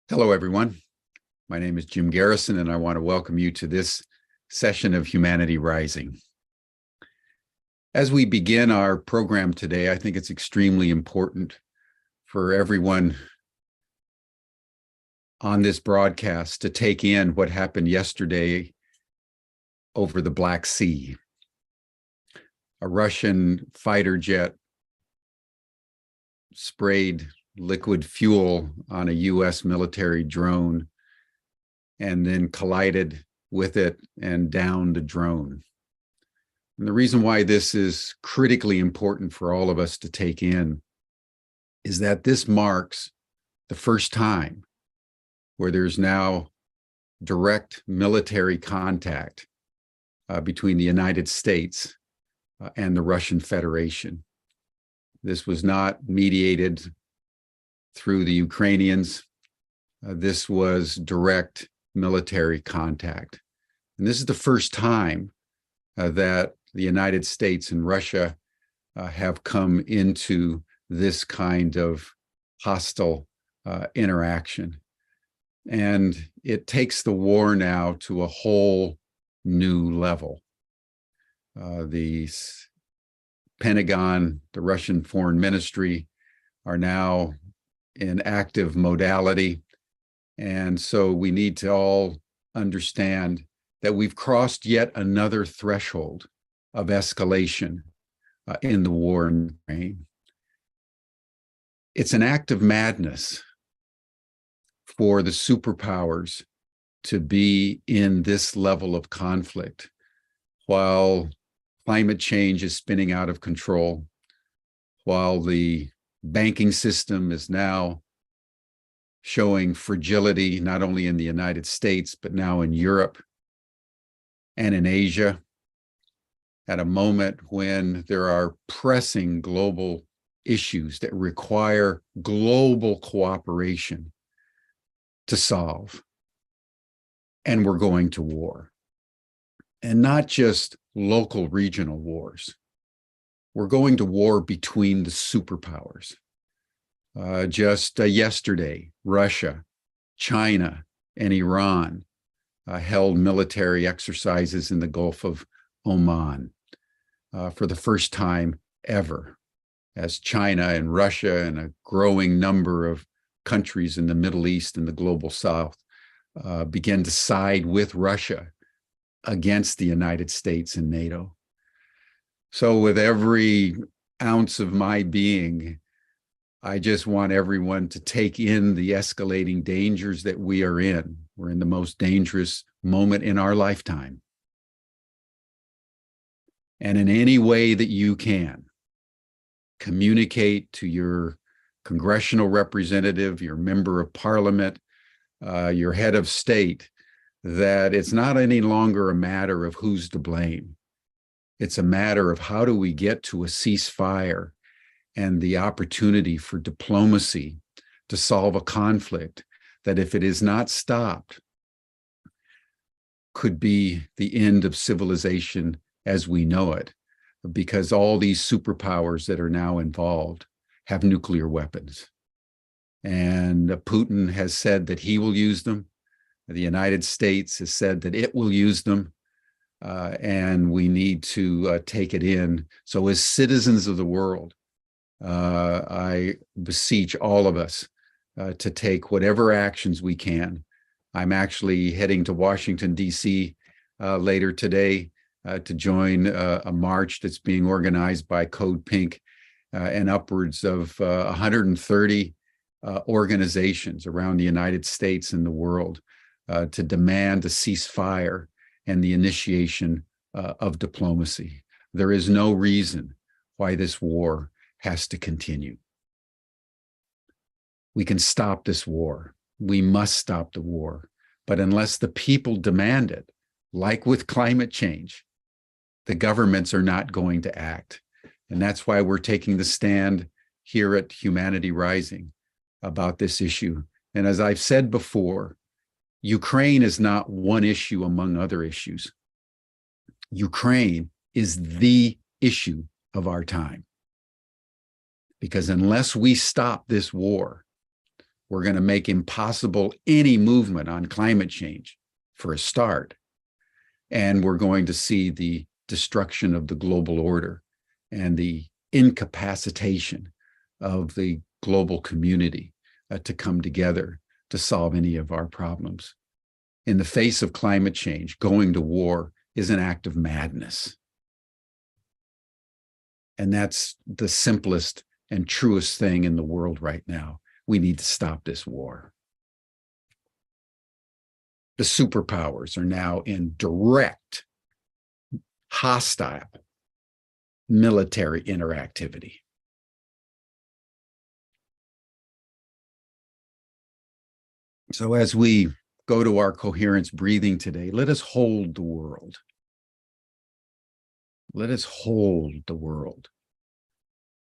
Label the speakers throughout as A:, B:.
A: Hello, everyone. My name is Jim Garrison, and I want to welcome you to this session of Humanity Rising. As we begin our program today, I think it's extremely important for everyone on this broadcast to take in what happened yesterday over the Black Sea. A Russian fighter jet sprayed liquid fuel on a US military drone and then collided with it and downed the drone. And the reason why this is critically important for all of us to take in is that this marks the first time where there's now direct military contact between the United States and the Russian Federation. This was not mediated through the Ukrainians. This was direct military contact. And this is the first time that the United States and Russia have come into this kind of hostile interaction. And it takes the war now to a whole new level. The Pentagon, the Russian Foreign Ministry are now in active modality. And so we need to all understand that we've crossed yet another threshold of escalation in the war in Ukraine. It's an act of madness for the superpowers to be in this level of conflict while climate change is spinning out of control, while the banking system is now showing fragility, not only in the United States, but now in Europe and in Asia, at a moment when there are pressing global issues that require global cooperation to solve. And we're going to war. And not just local regional wars. We're going to war between the superpowers. Just yesterday, Russia, China, and Iran held military exercises in the Gulf of Oman for the first time ever, as China and Russia and a growing number of countries in the Middle East and the global South began to side with Russia against the United States and NATO. So with every ounce of my being, I just want everyone to take in the escalating dangers that we are in. We're in the most dangerous moment in our lifetime. And in any way that you can, communicate to your congressional representative, your member of parliament, your head of state, that it's not any longer a matter of who's to blame. It's a matter of how do we get to a ceasefire and the opportunity for diplomacy to solve a conflict that, if it is not stopped, could be the end of civilization as we know it, because all these superpowers that are now involved have nuclear weapons. And Putin has said that he will use them. The United States has said that it will use them. And we need to take it in. So as citizens of the world, I beseech all of us to take whatever actions we can. I'm actually heading to Washington, D.C. Later today to join a march that's being organized by Code Pink and upwards of 130 organizations around the United States and the world to demand a ceasefire and the initiation of diplomacy. There is no reason why this war has to continue. We can stop this war. We must stop the war. But unless the people demand it, like with climate change, the governments are not going to act. And that's why we're taking the stand here at Humanity Rising about this issue. And as I've said before, Ukraine is not one issue among other issues. Ukraine is the issue of our time. Because unless we stop this war, We're going to make impossible any movement on climate change for a start. And we're going to see the destruction of the global order and the incapacitation of the global community to come together to solve any of our problems. In the face of climate change, going to war is an act of madness. And that's the simplest and truest thing in the world right now. We need to stop this war. The superpowers are now in direct, hostile military interactivity. So as we go to our coherence breathing today, let us hold the world. Let us hold the world.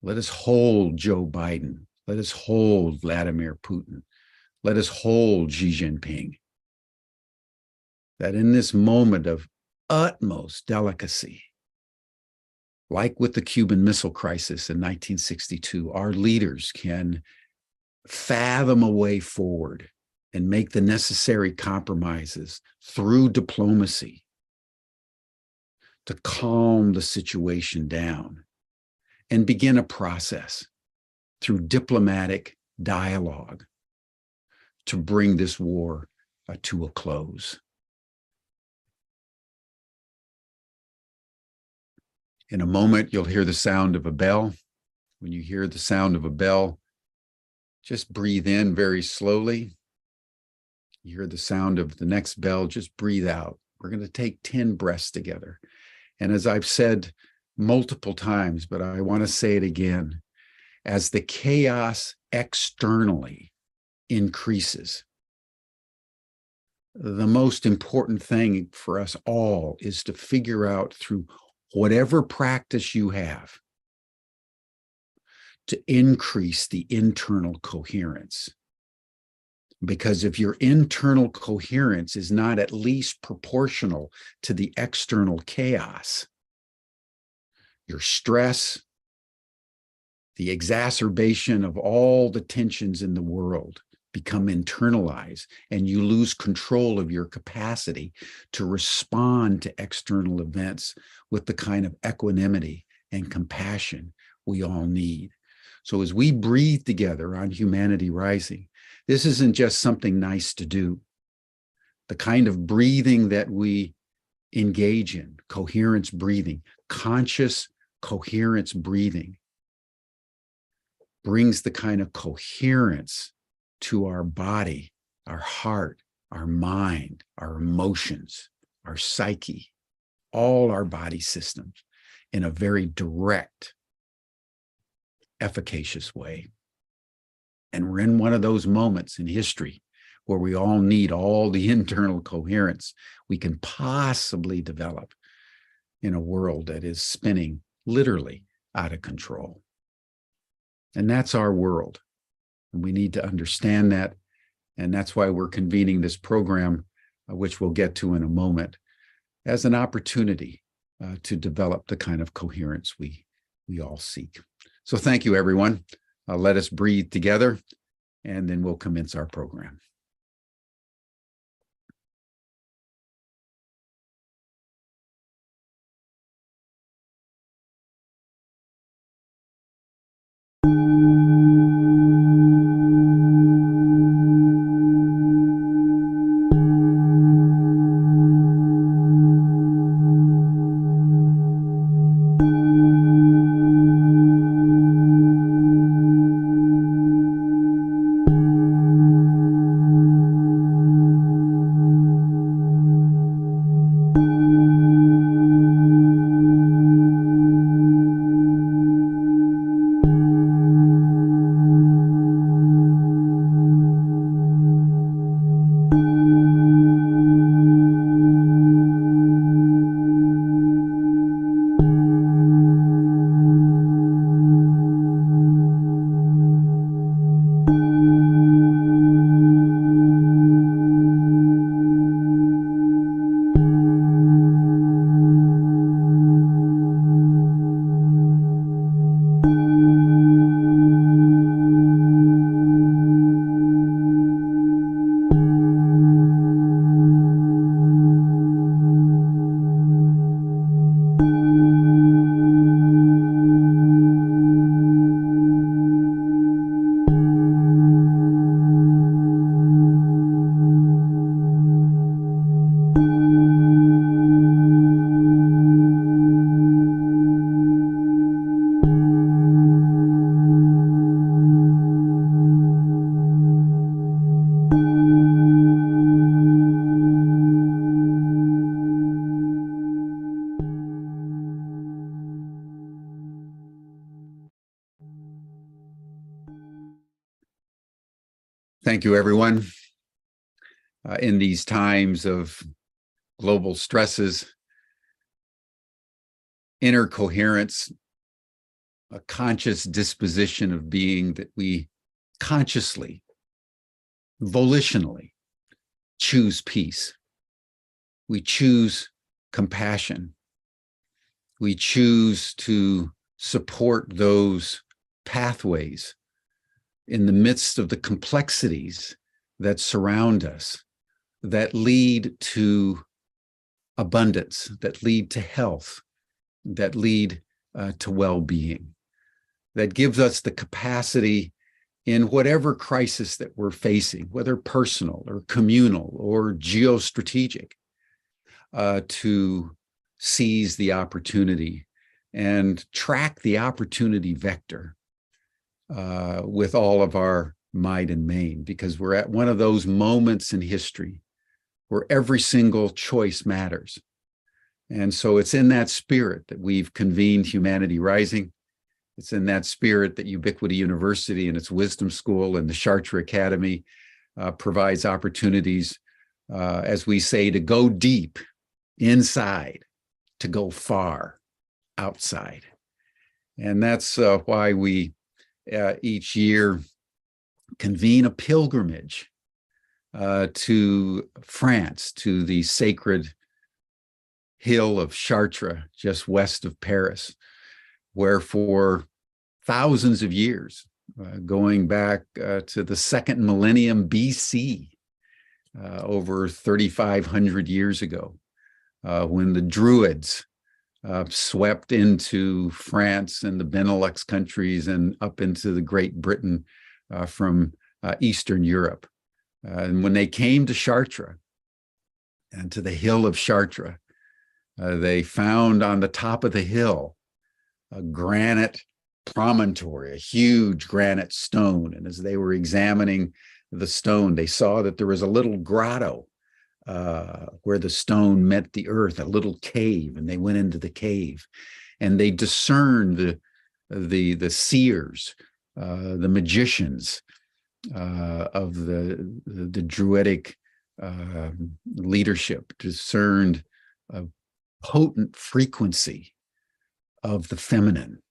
A: Let us hold Joe Biden. Let us hold Vladimir Putin. Let us hold Xi Jinping. That in this moment of utmost delicacy, like with the Cuban Missile Crisis in 1962, our leaders can fathom a way forward and make the necessary compromises through diplomacy to calm the situation down and begin a process through diplomatic dialogue to bring this war to a close. In a moment, you'll hear the sound of a bell. When you hear the sound of a bell, just breathe in very slowly. You hear the sound of the next bell, just breathe out. We're going to take 10 breaths together. And as I've said multiple times, but I want to say it again, as the chaos externally increases, the most important thing for us all is to figure out through whatever practice you have to increase the internal coherence. Because if your internal coherence is not at least proportional to the external chaos, your stress, the exacerbation of all the tensions in the world become internalized, and you lose control of your capacity to respond to external events with the kind of equanimity and compassion we all need. So as we breathe together on Humanity Rising, this isn't just something nice to do. The kind of breathing that we engage in, coherence breathing, conscious coherence breathing, brings the kind of coherence to our body, our heart, our mind, our emotions, our psyche, all our body systems in a very direct, efficacious way. And we're in one of those moments in history where we all need all the internal coherence we can possibly develop in a world that is spinning literally out of control. And that's our world. And we need to understand that. And that's why we're convening this program, which we'll get to in a moment, as an opportunity to develop the kind of coherence we all seek. So thank you, everyone. Let us breathe together, and then we'll commence our program. Thank you, everyone. In these times of global stresses, inner coherence, a conscious disposition of being that we consciously, volitionally choose peace. We choose compassion. We choose to support those pathways in the midst of the complexities that surround us, that lead to abundance, that lead to health, that lead to well-being, that gives us the capacity in whatever crisis that we're facing, whether personal or communal or geostrategic, to seize the opportunity and track the opportunity vector with all of our might and main, because we're at one of those moments in history where every single choice matters. And so it's in that spirit that we've convened Humanity Rising. It's in that spirit that Ubiquity University and its Wisdom School and the Chartres Academy provides opportunities, as we say, to go deep inside, to go far outside. And that's why we each year convene a pilgrimage to France, to the sacred hill of Chartres, just west of Paris, where for thousands of years, going back to the second millennium BC, over 3,500 years ago, when the Druids swept into France and the Benelux countries and up into the Great Britain from Eastern Europe. And when they came to Chartres and to the hill of Chartres, they found on the top of the hill a granite promontory, a huge granite stone. And as they were examining the stone, they saw that there was a little grotto where the stone met the earth, a little cave, and they went into the cave, and they discerned the seers, the magicians of the Druidic leadership, discerned a potent frequency of the feminine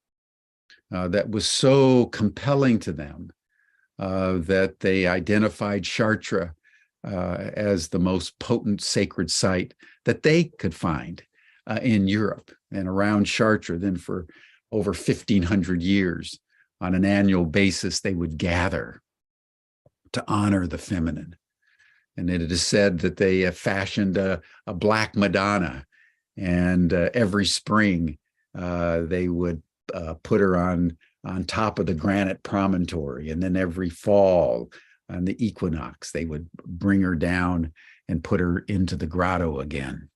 A: that was so compelling to them that they identified Chartres as the most potent sacred site that they could find in Europe. And around Chartres, then for over 1,500 years, on an annual basis, they would gather to honor the feminine. And it is said that they fashioned a Black Madonna, and every spring they would put her on top of the granite promontory, and then every fall on the equinox, they would bring her down and put her into the grotto again.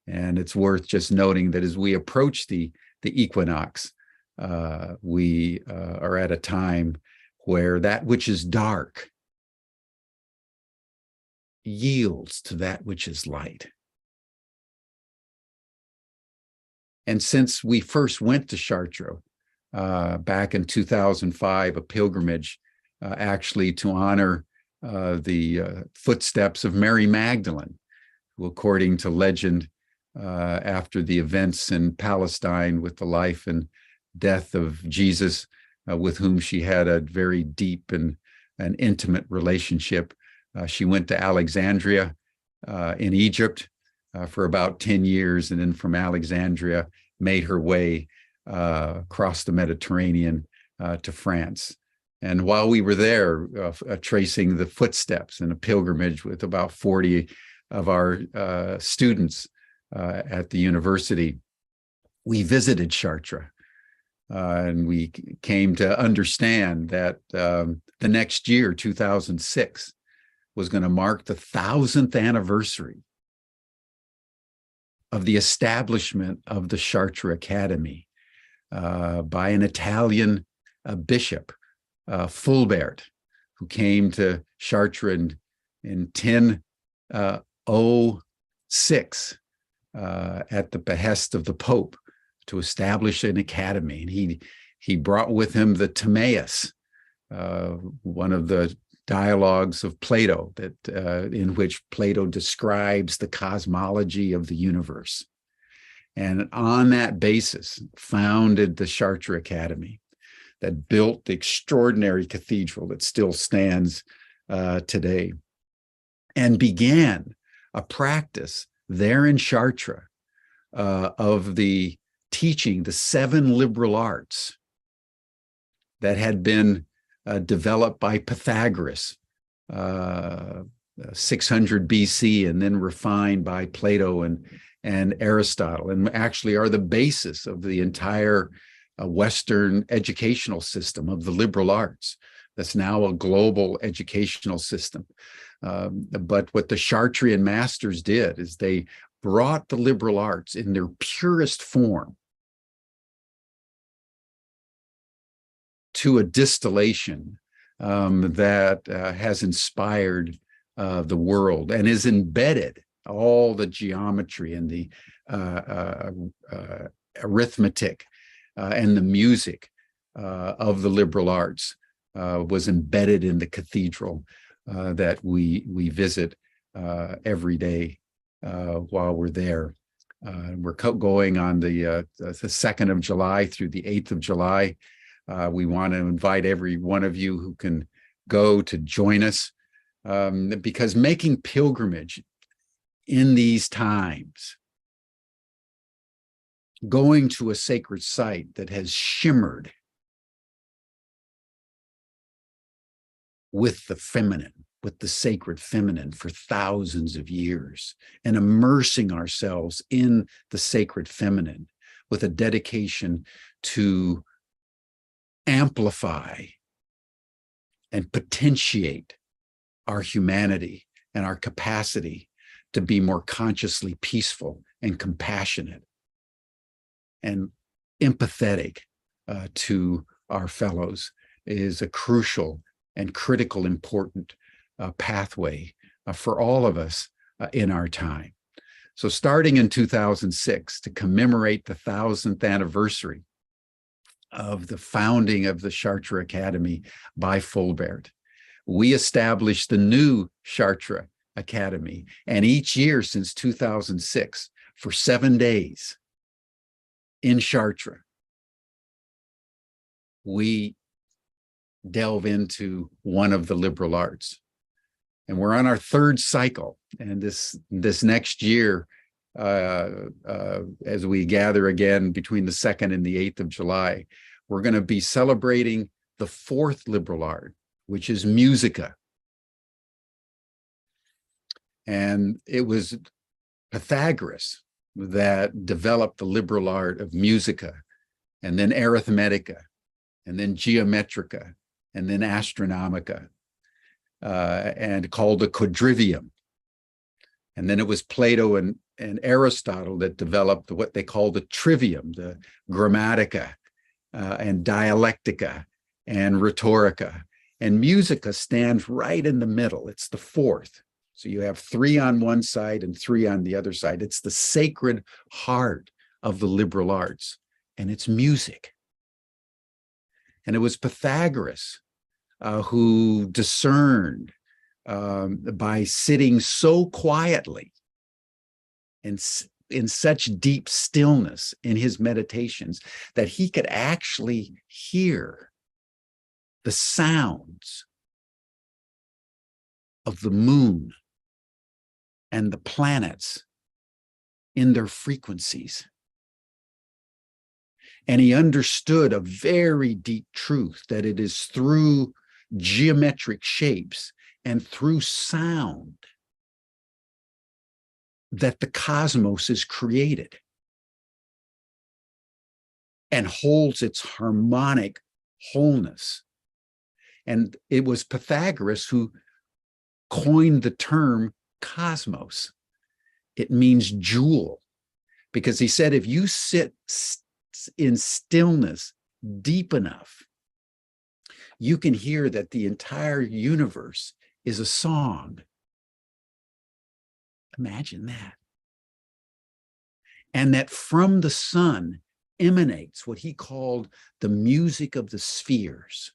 A: And it's worth just noting that as we approach the equinox, we are at a time where that which is dark yields to that which is light. And since we first went to Chartres back in 2005, a pilgrimage actually to honor the footsteps of Mary Magdalene, who, according to legend, after the events in Palestine with the life and death of Jesus, with whom she had a very deep and an intimate relationship, she went to Alexandria in Egypt for about 10 years, and then from Alexandria made her way across the Mediterranean to France. And while we were there, tracing the footsteps in a pilgrimage with about 40 of our students at the university, we visited Chartres. And we came to understand that the next year, 2006, was going to mark the 1,000th anniversary of the establishment of the Chartres Academy by an Italian bishop, Fulbert, who came to Chartres in 1006 at the behest of the Pope to establish an academy. And he brought with him the Timaeus, one of the dialogues of Plato in which Plato describes the cosmology of the universe. And on that basis, founded the Chartres Academy that built the extraordinary cathedral that still stands today, and began a practice there in Chartres of the teaching the 7 liberal arts that had been developed by Pythagoras, 600 BC, and then refined by Plato and Aristotle, and actually are the basis of the entire Western educational system of the liberal arts. That's now a global educational system. But what the Chartrean masters did is they brought the liberal arts in their purest form to a distillation that has inspired the world and is embedded all the geometry and the arithmetic and the music of the liberal arts was embedded in the cathedral that we visit every day while we're there. We're going on the 2nd of July through the 8th of July. We want to invite every one of you who can go to join us, because making pilgrimage in these times, going to a sacred site that has shimmered with the feminine, with the sacred feminine for thousands of years, and immersing ourselves in the sacred feminine with a dedication to amplify and potentiate our humanity and our capacity to be more consciously peaceful and compassionate and empathetic to our fellows is a crucial and critical important pathway for all of us in our time. So starting in 2006, to commemorate the 1000th anniversary of the founding of the Chartres Academy by Fulbert, we established the new Chartres Academy. And each year since 2006, for 7 days in Chartres, we delve into one of the liberal arts. And we're on our 3rd cycle. And this next year, as we gather again between the 2nd and the 8th of July, we're going to be celebrating the 4th liberal art, which is musica. And it was Pythagoras that developed the liberal art of musica, and then arithmetica, and then geometrica, and then astronomica, and called the quadrivium. And then it was Plato and Aristotle that developed what they call the trivium, the grammatica, and dialectica, and rhetorica. And musica stands right in the middle. It's the 4th. So you have 3 on one side and 3 on the other side. It's the sacred heart of the liberal arts, and it's music. And it was Pythagoras who discerned by sitting so quietly and in such deep stillness in his meditations that he could actually hear the sounds of the moon and the planets in their frequencies. And he understood a very deep truth, that it is through geometric shapes and through sound that the cosmos is created and holds its harmonic wholeness. And it was Pythagoras who coined the term cosmos. It means jewel, because he said if you sit in stillness deep enough, you can hear that the entire universe is a song. Imagine that. And that from the sun emanates what he called the music of the spheres.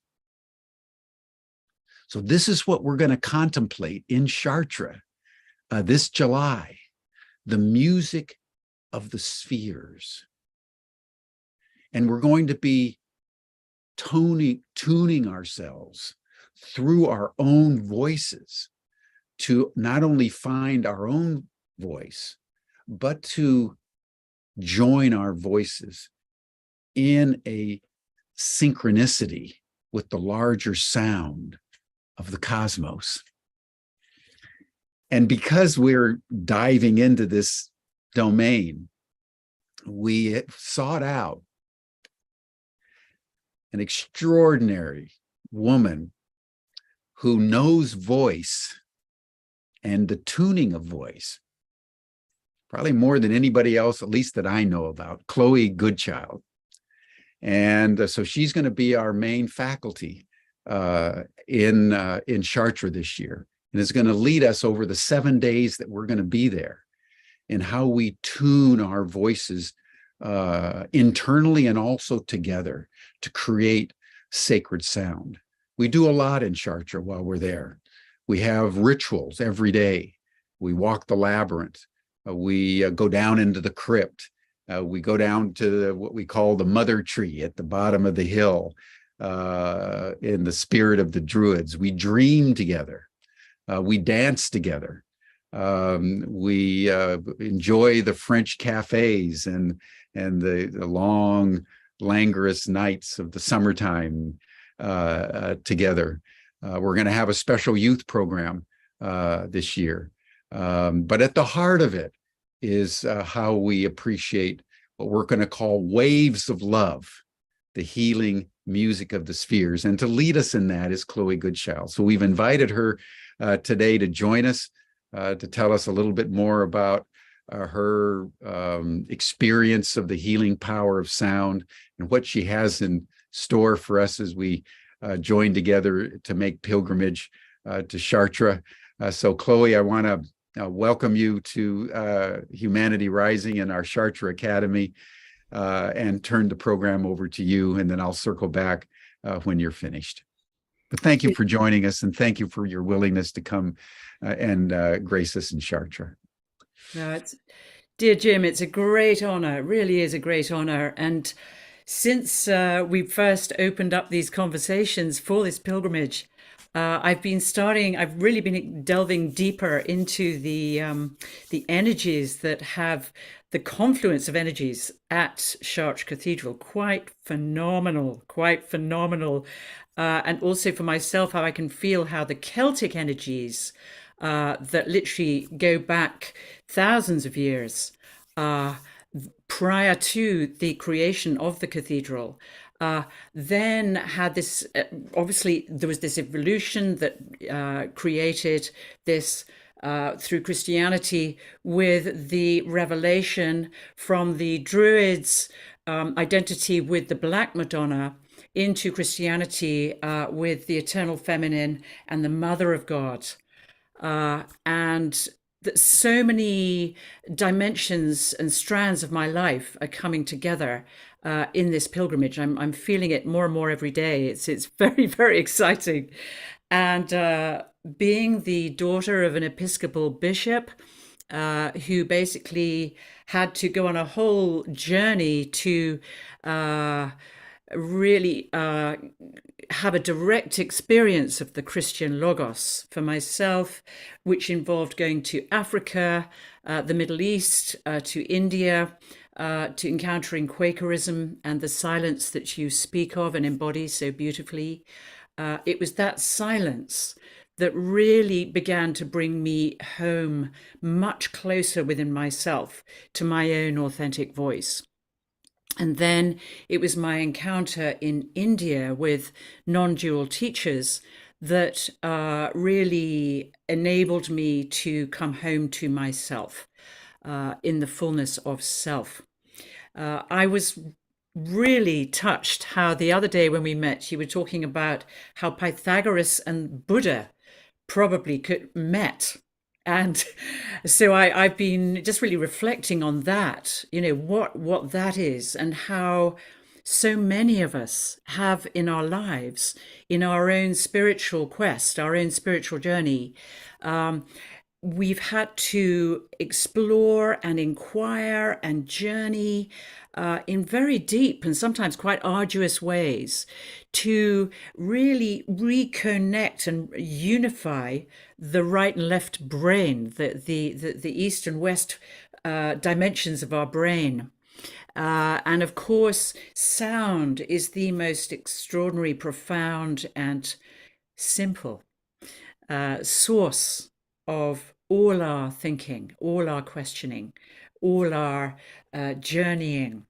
A: So this is what we're going to contemplate in Chartres this July, the music of the spheres. And we're going to be tuning ourselves through our own voices to not only find our own voice, but to join our voices in a synchronicity with the larger sound of the cosmos. And because we're diving into this domain, we sought out an extraordinary woman who knows voice and the tuning of voice, probably more than anybody else, at least that I know about, Chloe Goodchild. And so she's going to be our main faculty in Chartres this year, and is going to lead us over the 7 days that we're going to be there in how we tune our voices internally and also together to create sacred sound. We do a lot in Chartres while we're there. We have rituals every day. We walk the labyrinth. We go down into the crypt. We go down to what we call the mother tree at the bottom of the hill in the spirit of the Druids. We dream together. We dance together. We enjoy the French cafes and the long, languorous nights of the summertime together. We're going to have a special youth program this year. But at the heart of it is how we appreciate what we're going to call waves of love, the healing music of the spheres. And to lead us in that is Chloe Goodchild. So we've invited her today to join us, to tell us a little bit more about her experience of the healing power of sound and what she has in store for us as we join together to make pilgrimage to Chartres. So Chloe, I want to welcome you to Humanity Rising and our Chartres Academy, and turn the program over to you, and then I'll circle back when you're finished. But thank you for joining us, and thank you for your willingness to come and grace us in Chartres.
B: No, dear Jim, it's a great honor. It really is a great honor. And since we first opened up these conversations for this pilgrimage, I've really been delving deeper into the energies that have the confluence of energies at Chartres Cathedral. Quite phenomenal, quite phenomenal. And also for myself, how I can feel how the Celtic energies that literally go back thousands of years prior to the creation of the cathedral, then had this, obviously there was this evolution that created this through Christianity with the revelation from the Druids' identity with the Black Madonna into Christianity with the eternal feminine and the Mother of God. And that so many dimensions and strands of my life are coming together in this pilgrimage. I'm feeling it more and more every day. It's very, very exciting. And being the daughter of an Episcopal bishop who basically had to go on a whole journey to really have a direct experience of the Christian Logos for myself, which involved going to Africa, the Middle East, to India, to encountering Quakerism and the silence that you speak of and embody so beautifully. It was that silence that really began to bring me home much closer within myself to my own authentic voice. And then it was my encounter in India with non-dual teachers that really enabled me to come home to myself in the fullness of self. I was really touched how the other day when we met, you were talking about how Pythagoras and Buddha probably met. And so I've been just really reflecting on that, what that is, and how so many of us have in our lives, in our own spiritual quest, our own spiritual journey. We've had to explore and inquire and journey in very deep and sometimes quite arduous ways to really reconnect and unify the right and left brain, the east and west dimensions of our brain. And of course, sound is the most extraordinary, profound, and simple source of all our thinking, all our questioning, all our journeying.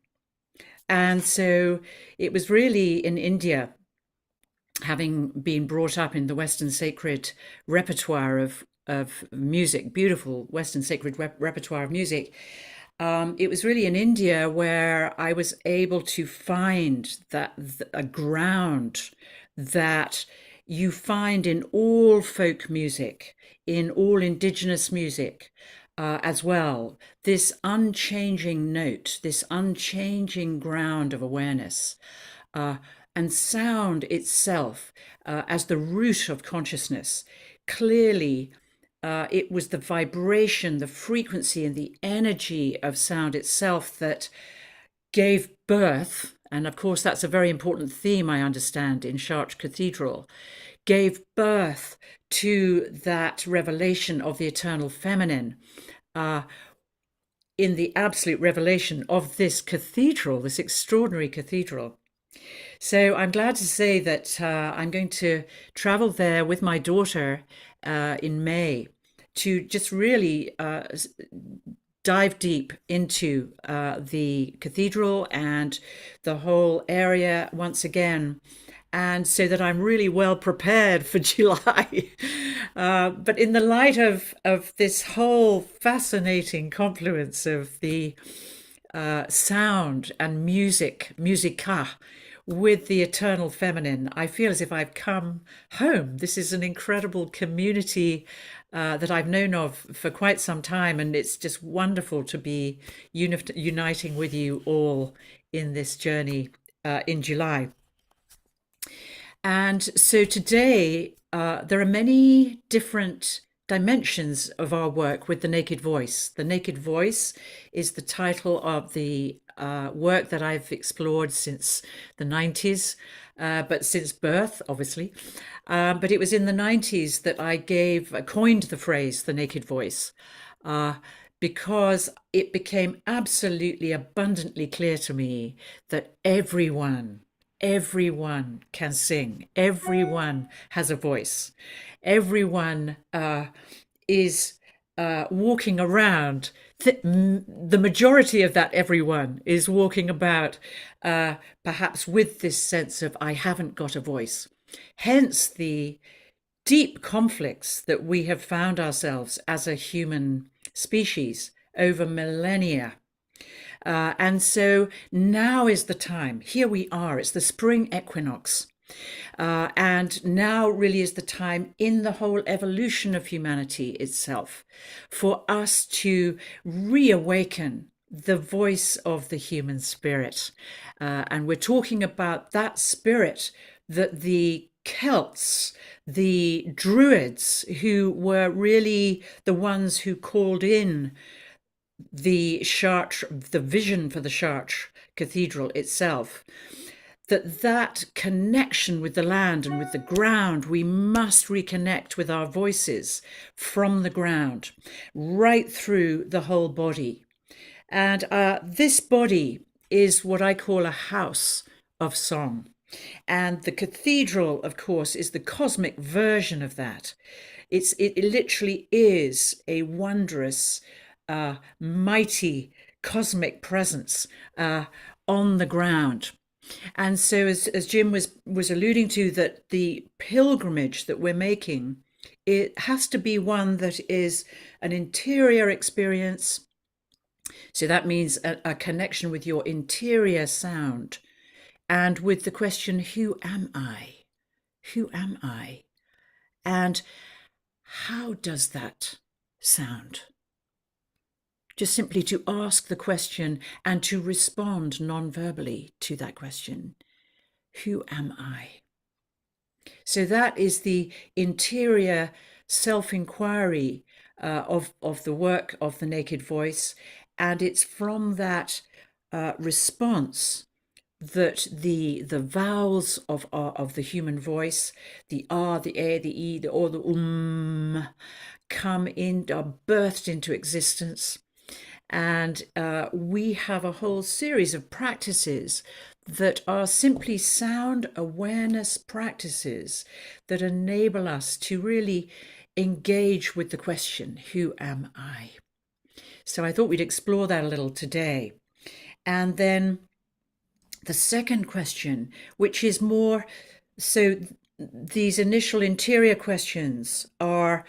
B: And so it was really in India, having been brought up in the Western sacred repertoire of music, beautiful Western sacred repertoire of music. It was really in India where I was able to find that a ground that you find in all folk music, in all indigenous music as well, this unchanging note, this unchanging ground of awareness. And sound itself as the root of consciousness. Clearly, it was the vibration, the frequency, and the energy of sound itself that gave birth, and of course that's a very important theme I understand in Chartres Cathedral, gave birth to that revelation of the eternal feminine in the absolute revelation of this cathedral, this extraordinary cathedral. So I'm glad to say that I'm going to travel there with my daughter in May to just really dive deep into the cathedral and the whole area once again, and so that I'm really well prepared for July. But in the light of this whole fascinating confluence of the sound and music, musica, with the eternal feminine, I feel as if I've come home. This is an incredible community that I've known of for quite some time, and it's just wonderful to be uniting with you all in this journey in July. And so today, there are many different dimensions of our work with the naked voice. The naked voice is the title of the work that I've explored since the 90s, but since birth, obviously. But it was in the 90s that I coined the phrase, the naked voice, because it became absolutely abundantly clear to me that everyone can sing. Everyone has a voice. Everyone is walking around. The majority of that everyone is walking about perhaps with this sense of, I haven't got a voice. Hence the deep conflicts that we have found ourselves as a human species over millennia. And so now is the time. Here we are. It's the spring equinox. And now really is the time in the whole evolution of humanity itself for us to reawaken the voice of the human spirit. And we're talking about that spirit that the Celts, the Druids, who were really the ones who called in the Chartres, the vision for the Chartres Cathedral itself, that connection with the land and with the ground, we must reconnect with our voices from the ground right through the whole body. And this body is what I call a house of song. And the cathedral, of course, is the cosmic version of that. It literally is a wondrous, mighty cosmic presence on the ground. And so as Jim was alluding to, that the pilgrimage that we're making, it has to be one that is an interior experience. So that means a connection with your interior sound and with the question, who am I? Who am I? And how does that sound? just simply to ask the question and to respond non-verbally to that question. Who am I? So that is the interior self-inquiry of the work of the Naked Voice. And it's from that response that the vowels of the human voice, the R, the A, the E, the O, the come in, are birthed into existence. And we have a whole series of practices that are simply sound awareness practices that enable us to really engage with the question, who am I? So I thought we'd explore that a little today. And then the second question, which is more, so these initial interior questions are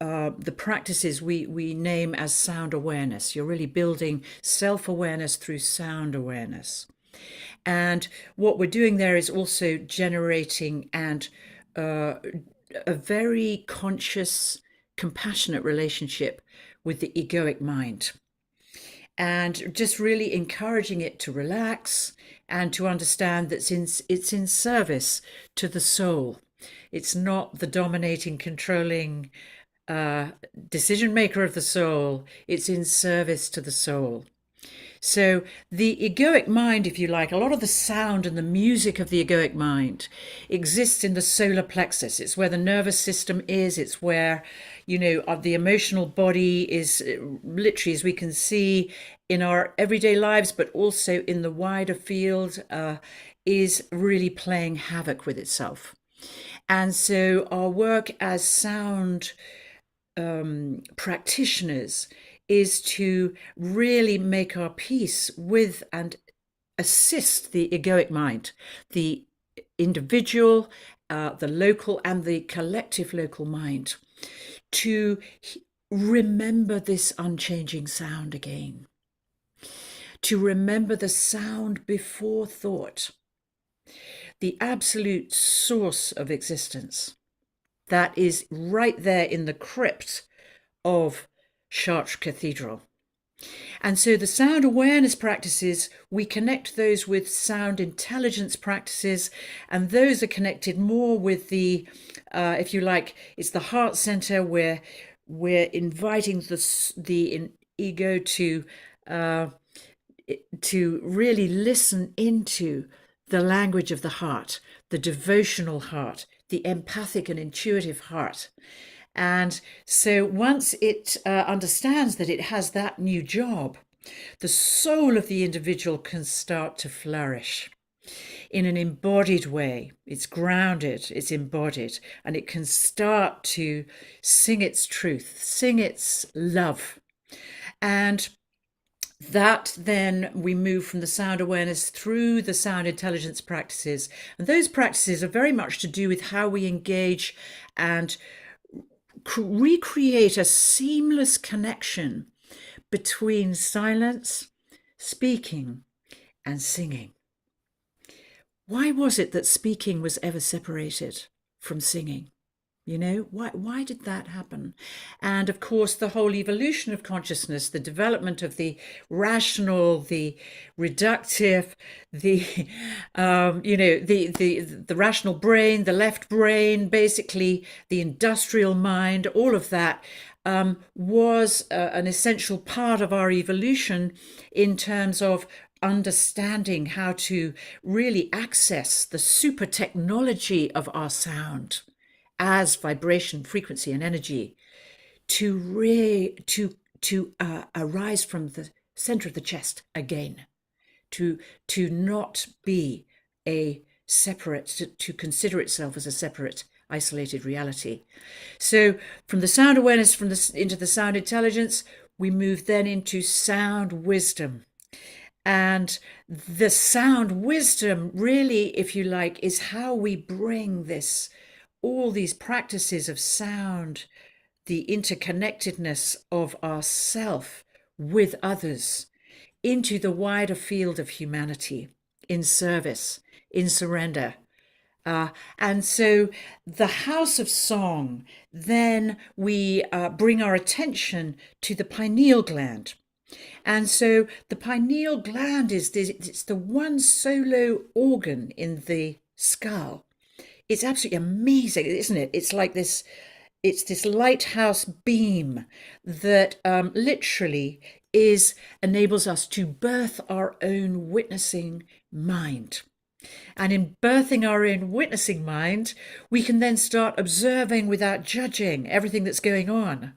B: the practices we name as sound awareness. You're really building self-awareness through sound awareness. And what we're doing there is also generating and a very conscious, compassionate relationship with the egoic mind. And just really encouraging it to relax and to understand that it's in service to the soul. It's not the dominating, controlling decision maker of the soul. It's in service to the soul. So the egoic mind, if you like, a lot of the sound and the music of the egoic mind exists in the solar plexus. It's where the nervous system is. It's where, the emotional body is literally, as we can see in our everyday lives, but also in the wider field, is really playing havoc with itself. And so our work as sound practitioners is to really make our peace with and assist the egoic mind, the individual, the local and the collective local mind, to remember this unchanging sound again, to remember the sound before thought, the absolute source of existence that is right there in the crypt of Chartres Cathedral. And so the sound awareness practices, we connect those with sound intelligence practices, and those are connected more with the, if you like, it's the heart center where we're inviting the ego to really listen into the language of the heart, the devotional heart, the empathic and intuitive heart. And so once it understands that it has that new job, the soul of the individual can start to flourish in an embodied way. It's grounded, it's embodied, and it can start to sing its truth, sing its love. And that then we move from the sound awareness through the sound intelligence practices. And those practices are very much to do with how we engage and recreate a seamless connection between silence, speaking, and singing. Why was it that speaking was ever separated from singing? Why did that happen? And of course, the whole evolution of consciousness, the development of the rational, the reductive, the the rational brain, the left brain, basically the industrial mind, all of that was an essential part of our evolution in terms of understanding how to really access the super technology of our sound as vibration, frequency, and energy to arise from the center of the chest again, to not be a separate, to consider itself as a separate, isolated reality. So from the sound awareness, into the sound intelligence, we move then into sound wisdom. And the sound wisdom really, if you like, is how we bring all these practices of sound, the interconnectedness of ourself with others into the wider field of humanity, in service, in surrender. And so the house of song, then we bring our attention to the pineal gland. And so the pineal gland it's the one solo organ in the skull. It's absolutely amazing, isn't it? It's this lighthouse beam that literally enables us to birth our own witnessing mind. And in birthing our own witnessing mind, we can then start observing without judging everything that's going on.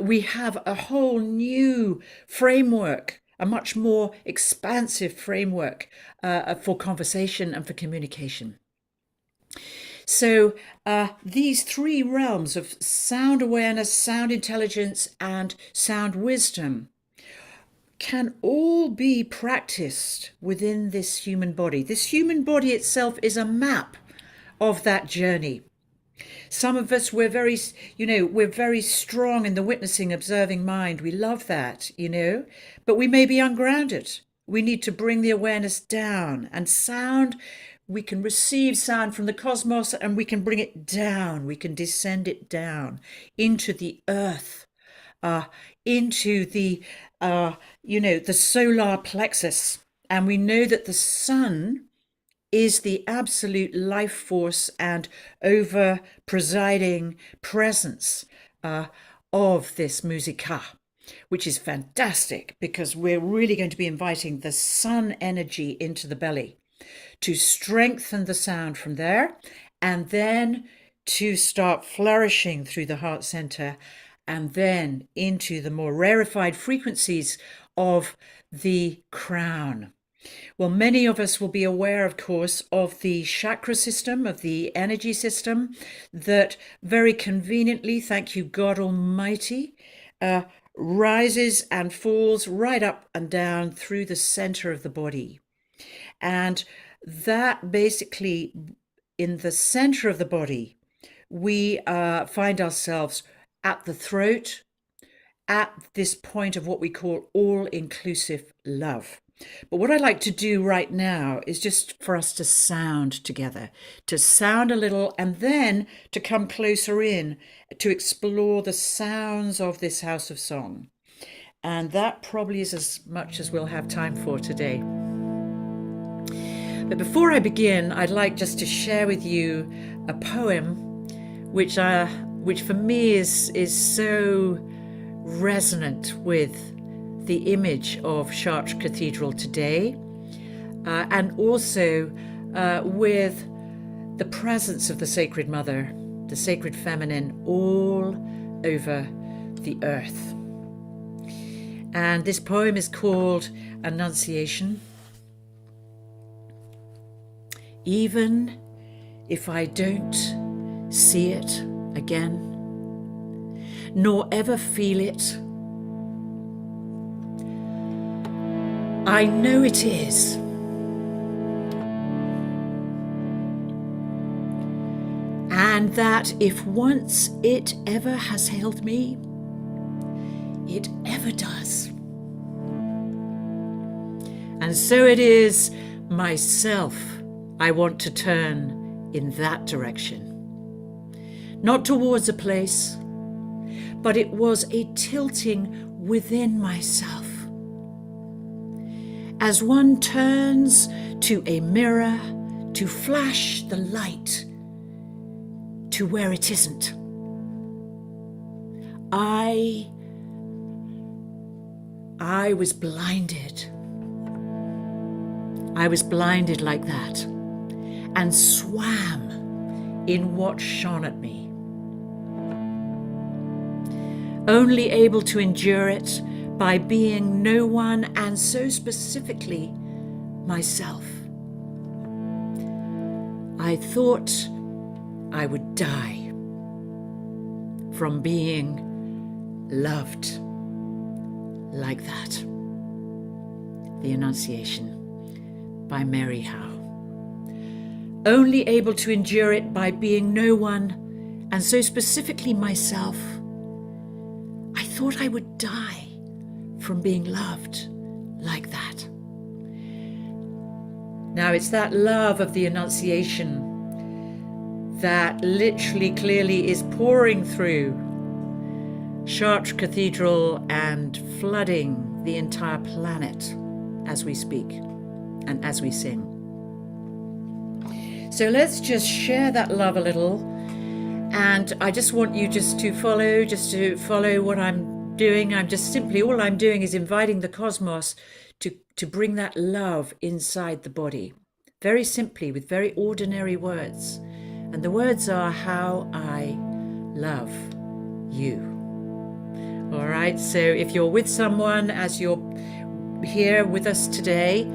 B: We have a whole new framework, a much more expansive framework for conversation and for communication. So these three realms of sound awareness, sound intelligence, and sound wisdom can all be practiced within this human body. This human body itself is a map of that journey. Some of us, we're very strong in the witnessing, observing mind. We love that, but we may be ungrounded. We need to bring the awareness down. And sound, we can receive sound from the cosmos and we can bring it down. We can descend it down into the earth, into the solar plexus. And we know that the sun is the absolute life force and over presiding presence of this musica, which is fantastic because we're really going to be inviting the sun energy into the belly to strengthen the sound from there, and then to start flourishing through the heart center, and then into the more rarefied frequencies of the crown. Well, many of us will be aware, of course, of the chakra system, of the energy system that very conveniently, thank you God Almighty, rises and falls right up and down through the center of the body. And that basically, in the center of the body, we find ourselves at the throat, at this point of what we call all-inclusive love. But what I'd like to do right now is just for us to sound together, to sound a little, and then to come closer in to explore the sounds of this house of song. And that probably is as much as we'll have time for today. But before I begin, I'd like just to share with you a poem which for me is so resonant with the image of Chartres Cathedral today, and also with the presence of the Sacred Mother, the Sacred Feminine, all over the earth. And this poem is called Annunciation. Even if I don't see it again, nor ever feel it, I know it is. And that if once it ever has held me, it ever does. And so it is myself I want to turn in that direction. Not towards a place, but it was a tilting within myself. As one turns to a mirror to flash the light to where it isn't. I was blinded. I was blinded like that and swam in what shone at me. Only able to endure it by being no one, and so specifically myself. I thought I would die from being loved like that. The Annunciation by Mary Howe. Only able to endure it by being no one, and so specifically myself. I thought I would die from being loved like that. Now it's that love of the Annunciation that literally clearly is pouring through Chartres Cathedral and flooding the entire planet as we speak and as we sing. So let's just share that love a little. And I just want you just to follow what I'm doing. All I'm doing is inviting the cosmos to bring that love inside the body. Very simply, with very ordinary words. And the words are, how I love you. All right, so if you're with someone as you're here with us today,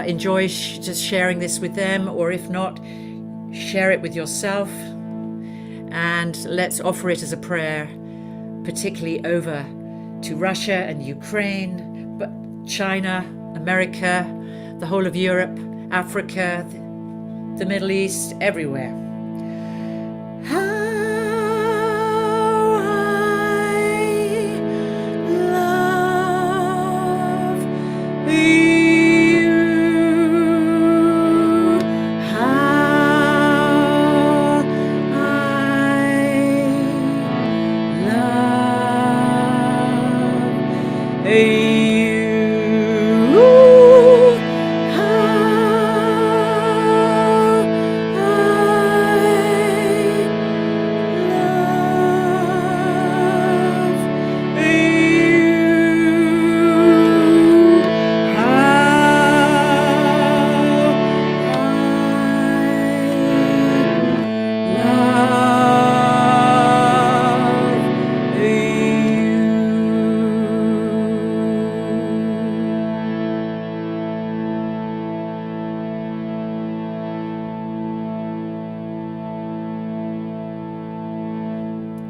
B: enjoy just sharing this with them, or if not, share it with yourself, and let's offer it as a prayer, particularly over to Russia and Ukraine, but China, America, the whole of Europe, Africa, the Middle East, everywhere.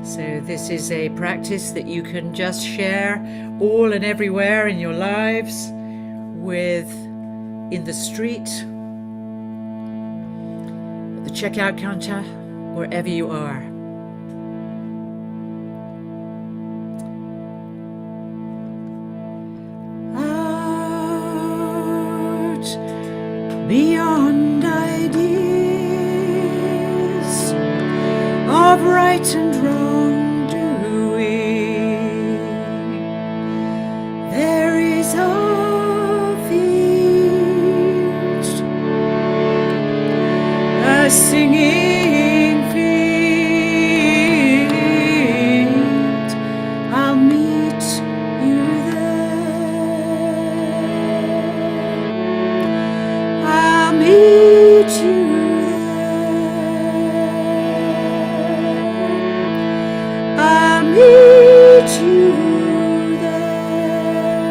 B: So this is a practice that you can just share all and everywhere in your lives, in the street, at the checkout counter, wherever you are. Out beyond ideas of right and wrongdoing, there is a field, a singing field. I'll meet you there. I'll meet you meet you there,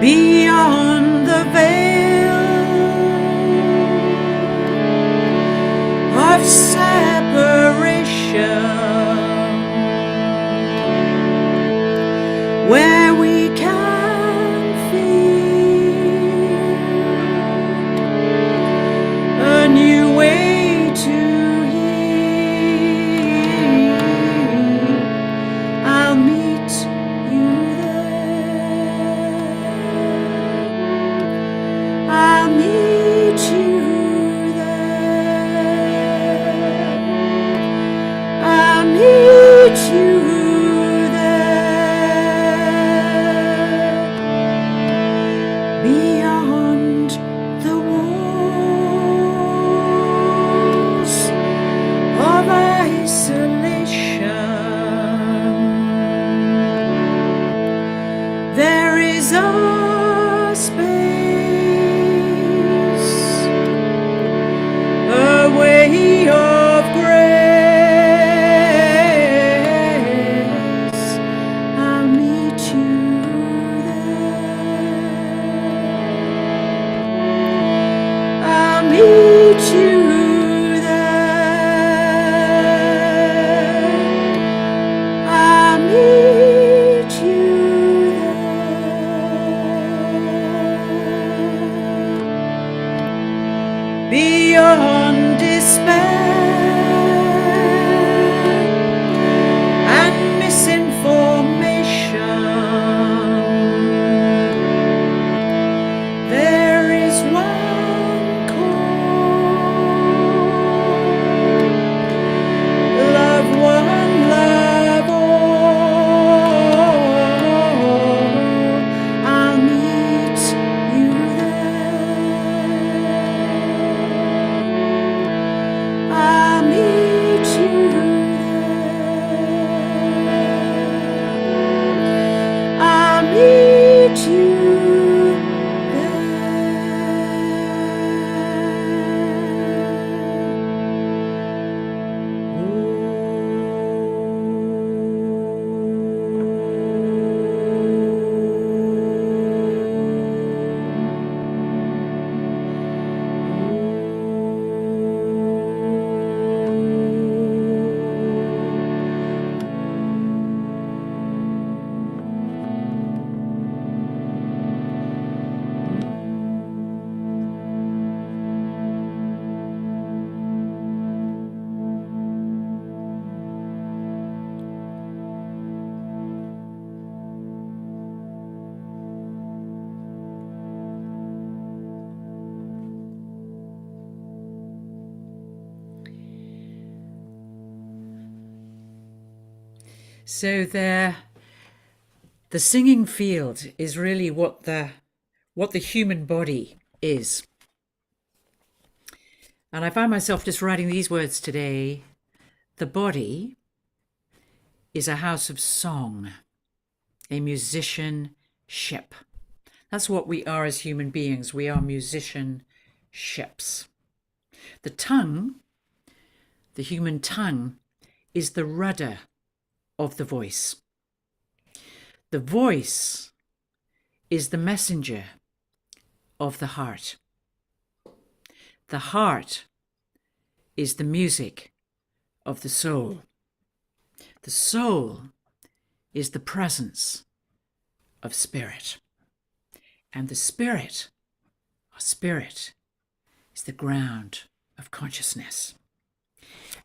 B: beyond the veil of separation, where we can feel a new way to beyond the walls of isolation. There is a space, a way of grace. I'll meet you there. I'll meet you there. I'll meet you there. Beyond despair and misinformation, there is one call. Love So the singing field is really what the human body is. And I find myself just writing these words today. The body is a house of song, a musicianship. That's what we are as human beings. We are musicianships. The tongue, the human tongue, is the rudder of the voice. The voice is the messenger of the heart. The heart is the music of the soul. The soul is the presence of spirit. And the spirit, or spirit, is the ground of consciousness.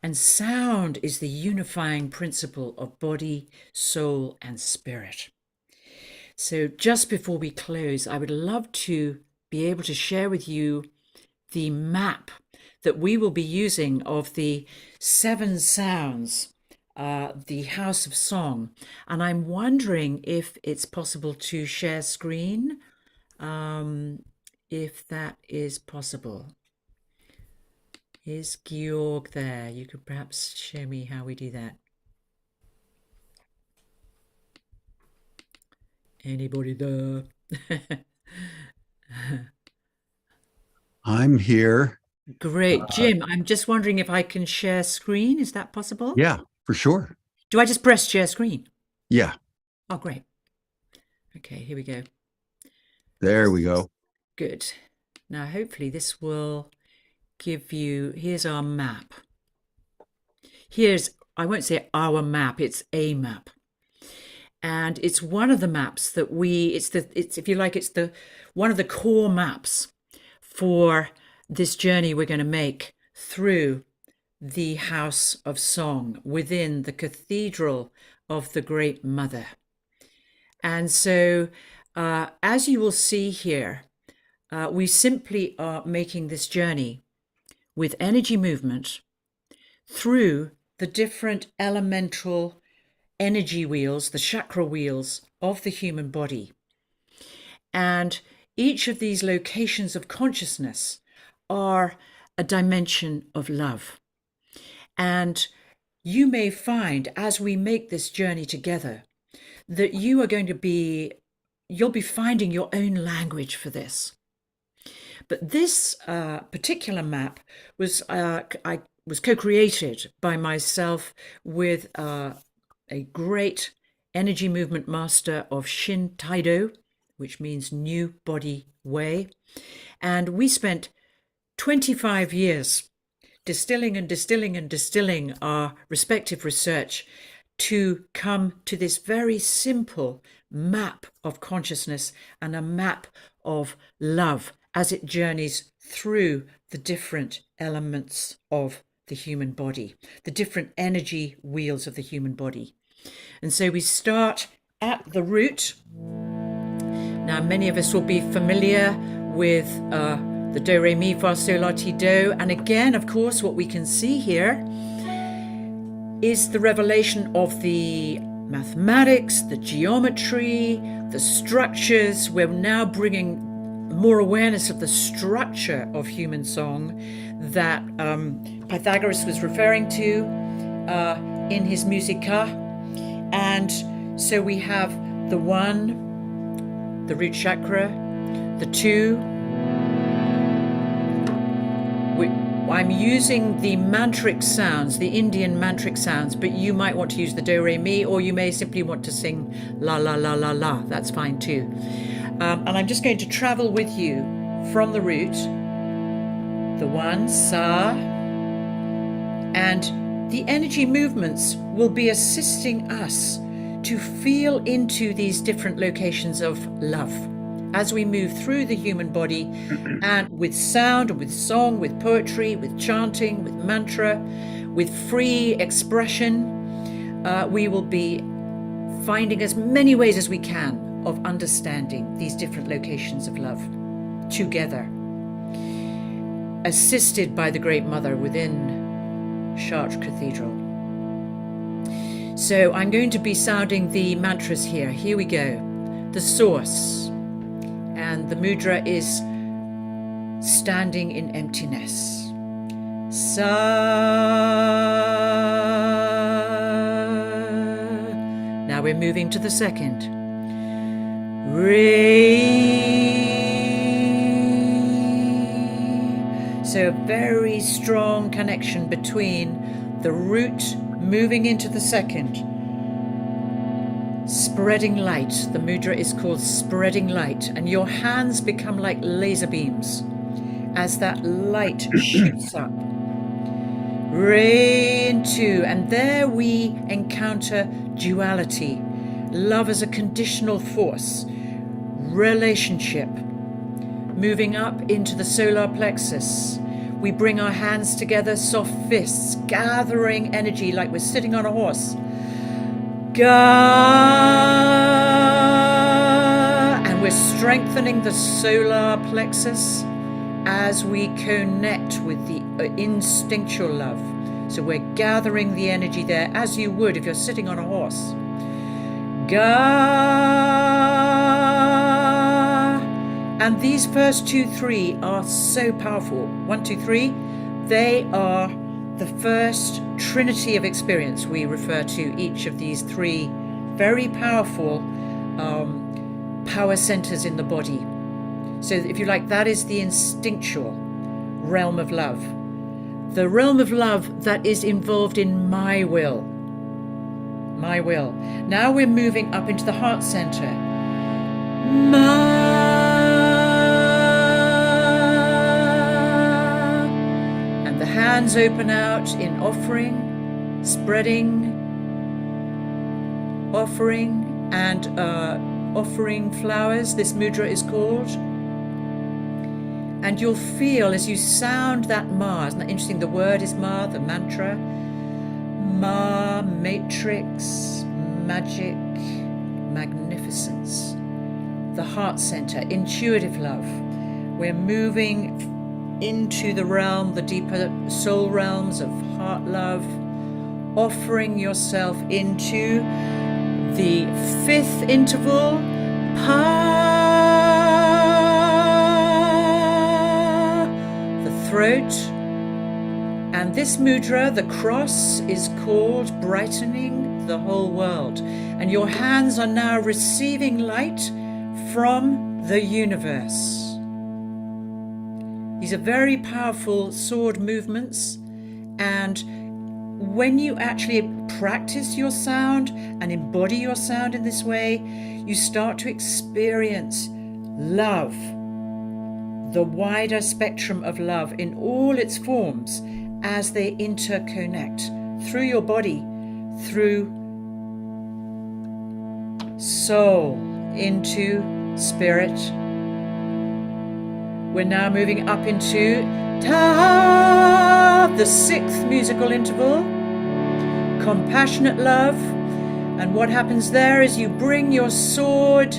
B: And sound is the unifying principle of body, soul, and spirit. So just before we close, I would love to be able to share with you the map that we will be using of the 7 sounds, the House of Song. And I'm wondering if it's possible to share screen, if that is possible. Is Georg there? You could perhaps show me how we do that. Anybody there?
A: I'm here.
B: Great. Jim, I'm just wondering if I can share screen. Is that possible?
A: Yeah, for sure.
B: Do I just press share screen?
A: Yeah.
B: Oh, great. Okay, here we go.
A: There we go.
B: Good. Now, hopefully this will give you, here's our map. Here's, I won't say our map, it's a map. And it's one of the maps that it's if you like, it's one of the core maps for this journey we're going to make through the House of Song within the Cathedral of the Great Mother. And so, as you will see here, we simply are making this journey with energy movement through the different elemental energy wheels, the chakra wheels of the human body. And each of these locations of consciousness are a dimension of love. And you may find as we make this journey together that you'll be finding your own language for this. But this particular map was co-created by myself with a great energy movement master of Shin Taido, which means new body way. And we spent 25 years distilling and distilling and distilling our respective research to come to this very simple map of consciousness and a map of love as it journeys through the different elements of the human body, the different energy wheels of the human body. And so we start at the root. Now, many of us will be familiar with the do, re, mi, fa, sol, la, ti, do. And again, of course, what we can see here is the revelation of the mathematics, the geometry, the structures. We're now bringing more awareness of the structure of human song that Pythagoras was referring to in his Musica. And so we have the 1, the root chakra, the 2. I'm using the mantric sounds, the Indian mantric sounds, but you might want to use the do, re, mi, or you may simply want to sing la, la, la, la, la. That's fine too. And I'm just going to travel with you from the root, the 1, sa, and the energy movements will be assisting us to feel into these different locations of love as we move through the human body, and with sound and with song, with poetry, with chanting, with mantra, with free expression, we will be finding as many ways as we can of understanding these different locations of love together, assisted by the Great Mother within Chartres Cathedral. So I'm going to be sounding the mantras here. Here we go. The source. And the mudra is standing in emptiness. Sa. Now we're moving to the second. Re. So a very strong connection between the root moving into the second. Spreading light. The mudra is called spreading light. And your hands become like laser beams as that light shoots up. Re into, and there we encounter duality. Love as a conditional force. Relationship. Moving up into the solar plexus. We bring our hands together, soft fists, gathering energy like we're sitting on a horse. Ga, and we're strengthening the solar plexus as we connect with the instinctual love. So we're gathering the energy there as you would if you're sitting on a horse. Ga, and these first 2, 3 are so powerful. 1, 2, 3, they are the first trinity of experience. We refer to each of these 3 very powerful power centers in the body. So if you like, that is the instinctual realm of love. The realm of love that is involved in my will. My will. Now we're moving up into the heart center. And the hands open out in offering, spreading, offering, and offering flowers. This mudra is called. And you'll feel as you sound that ma. Isn't that interesting? The word is ma, the mantra. Ma, matrix, magic, magnificence. The heart center, intuitive love. We're moving into the realm, the deeper soul realms of heart love, offering yourself into the 5th interval, pa, the throat. And this mudra, the cross, is called brightening the whole world. And your hands are now receiving light from the universe. These are very powerful sword movements. And when you actually practice your sound and embody your sound in this way, you start to experience love, the wider spectrum of love in all its forms as they interconnect through your body, through soul into spirit. We're now moving up into Ta, the 6th musical interval, compassionate love. And what happens there is you bring your sword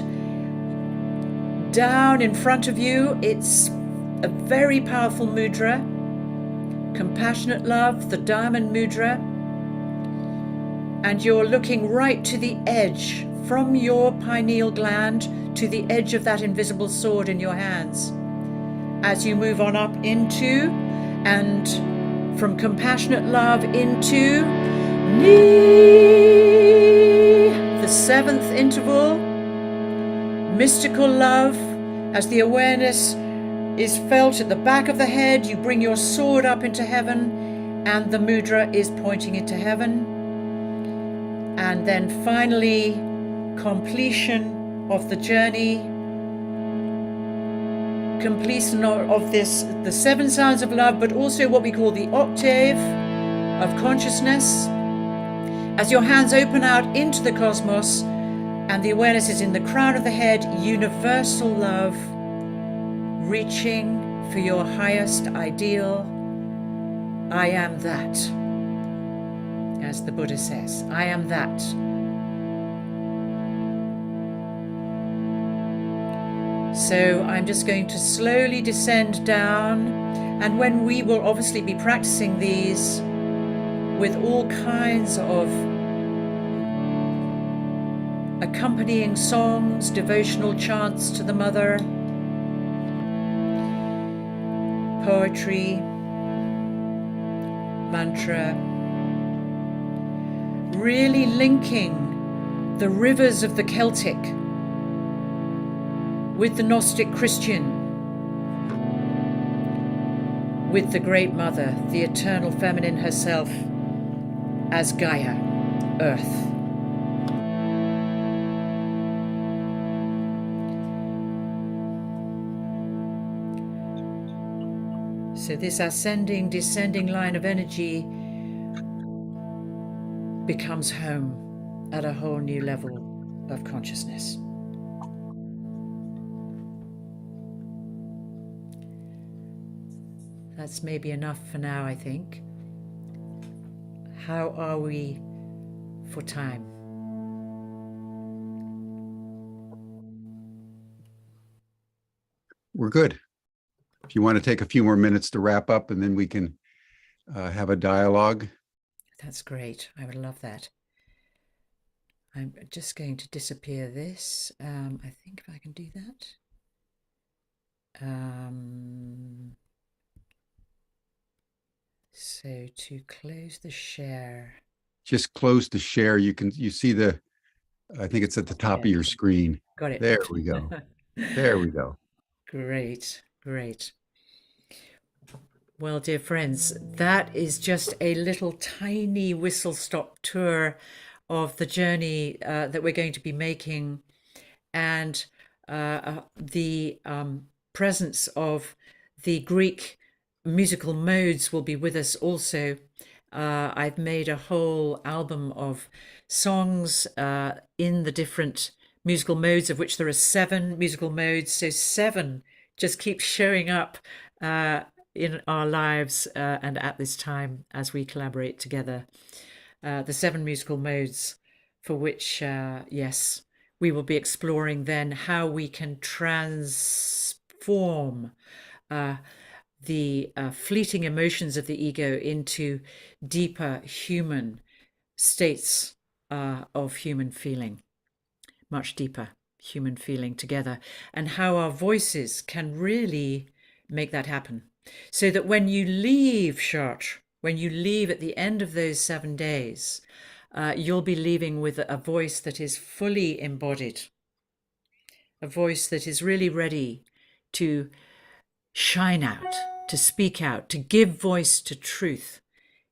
B: down in front of you. It's a very powerful mudra. Compassionate love, the diamond mudra. And you're looking right to the edge, from your pineal gland to the edge of that invisible sword in your hands. As you move on up into, and from compassionate love into Ni, the 7th interval, mystical love. As the awareness is felt at the back of the head, you bring your sword up into heaven, and the mudra is pointing into heaven. And then finally, completion of the journey, completion of this, the 7 sounds of love, but also what we call the octave of consciousness. As your hands open out into the cosmos and the awareness is in the crown of the head, universal love, reaching for your highest ideal. I am that. As the Buddha says, I am that. So I'm just going to slowly descend down, and when we will obviously be practicing these with all kinds of accompanying songs, devotional chants to the mother, poetry, mantra, really linking the rivers of the Celtic with the Gnostic Christian, with the Great Mother, the eternal feminine herself, as Gaia, Earth. So this ascending, descending line of energy becomes home at a whole new level of consciousness. That's maybe enough for now, I think. How are we for time?
A: We're good. If you want to take a few more minutes to wrap up, and then we can have a dialogue.
B: That's great. I would love that. I'm just going to disappear this. I think if I can do that. So to close the share.
A: Just close the share. You see the, I think it's at the top of your screen.
B: Got it.
A: There we go. There we go.
B: Great, great. Well, dear friends, that is just a little tiny whistle-stop tour of the journey that we're going to be making, and the presence of the Greek musical modes will be with us also. I've made a whole album of songs in the different musical modes, of which there are 7 musical modes. So 7 just keep showing up in our lives and at this time as we collaborate together. The 7 musical modes for which, yes, we will be exploring then how we can transform the fleeting emotions of the ego into deeper human states of human feeling, much deeper human feeling together, and how our voices can really make that happen. So that when you leave Chartres, when you leave at the end of those 7 days, you'll be leaving with a voice that is fully embodied, a voice that is really ready to shine out, to speak out, to give voice to truth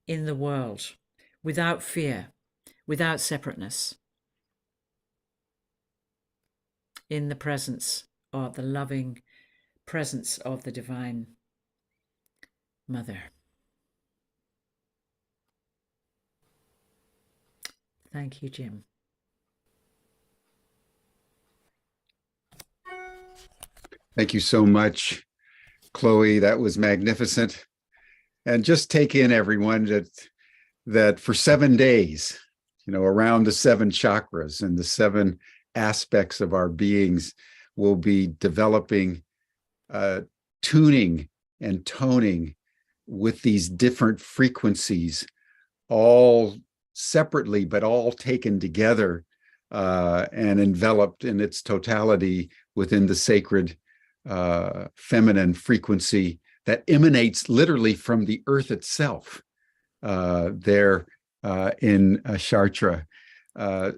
B: in the world without fear, without separateness, in the presence of the loving presence of the Divine Mother. Thank you, Jim.
A: Thank you so much, Chloe. That was magnificent. And just take in, everyone, that for 7 days, around the 7 chakras and the 7 aspects of our beings, will be developing, tuning and toning with these different frequencies, all separately, but all taken together and enveloped in its totality within the sacred feminine frequency that emanates literally from the earth itself there in Chartres.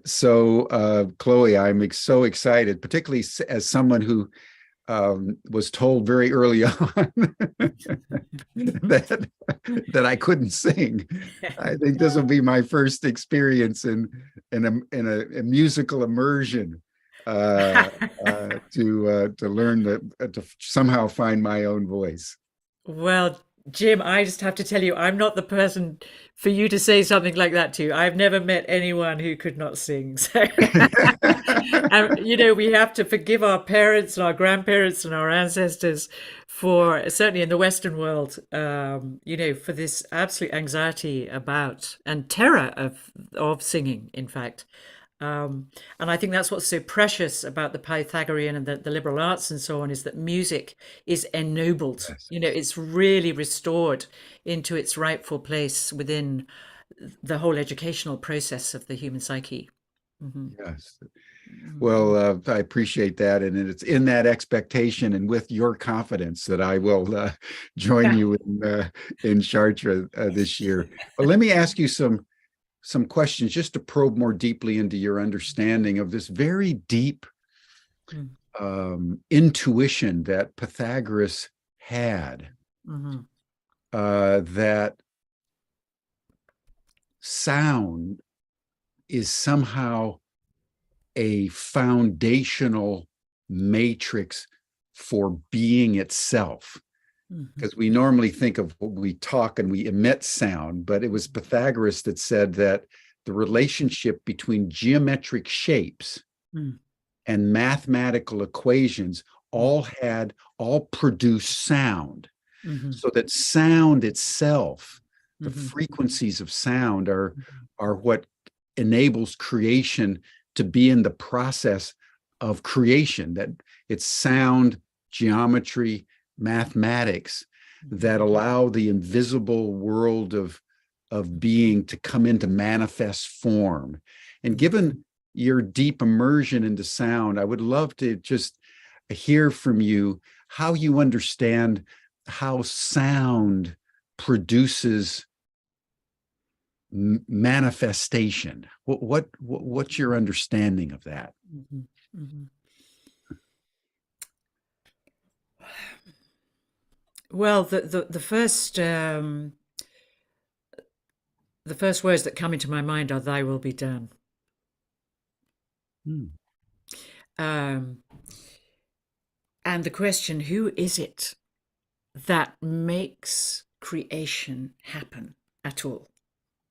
A: So, Chloe, I'm so excited, particularly as someone who was told very early on that I couldn't sing. I think this will be my first experience in a musical immersion to learn to somehow find my own voice.
B: Well, Jim, I just have to tell you, I'm not the person for you to say something like that to. I've never met anyone who could not sing. So, and, we have to forgive our parents and our grandparents and our ancestors for, certainly in the Western world, for this absolute anxiety about and terror of singing, in fact. And I think that's what's so precious about the Pythagorean and the liberal arts and so on, is that music is ennobled.
A: Yes.
B: It's really restored into its rightful place within the whole educational process of the human psyche.
A: Yes. Well, I appreciate that, and it's in that expectation and with your confidence that I will join
B: Yeah.
A: you in Chartres this year. But let me ask you some questions just to probe more deeply into your understanding of this very deep
B: Mm,
A: intuition that Pythagoras had,
B: mhm,
A: that sound is somehow a foundational matrix for being itself.
B: mhm,
A: Because we normally think of what we talk and we emit sound, but it was Pythagoras that said that the relationship between geometric shapes
B: mm,
A: and mathematical equations
B: mm,
A: all produce sound.
B: mhm,
A: So that sound itself, the
B: mhm,
A: frequencies of sound
B: mhm,
A: are what enables creation to be in the process of creation, that it's sound, geometry, mathematics
B: mhm,
A: that allow the invisible world of being to come into manifest form. And
B: mhm.
A: given your deep immersion into sound, I would love to just hear from you how you understand how sound produces manifestation. What's your understanding of that?
B: Mhm, mhm. Well, the first words that come into my mind are "Thy will be done."
A: Hmm.
B: Um, and the question, who is it that makes creation happen at all?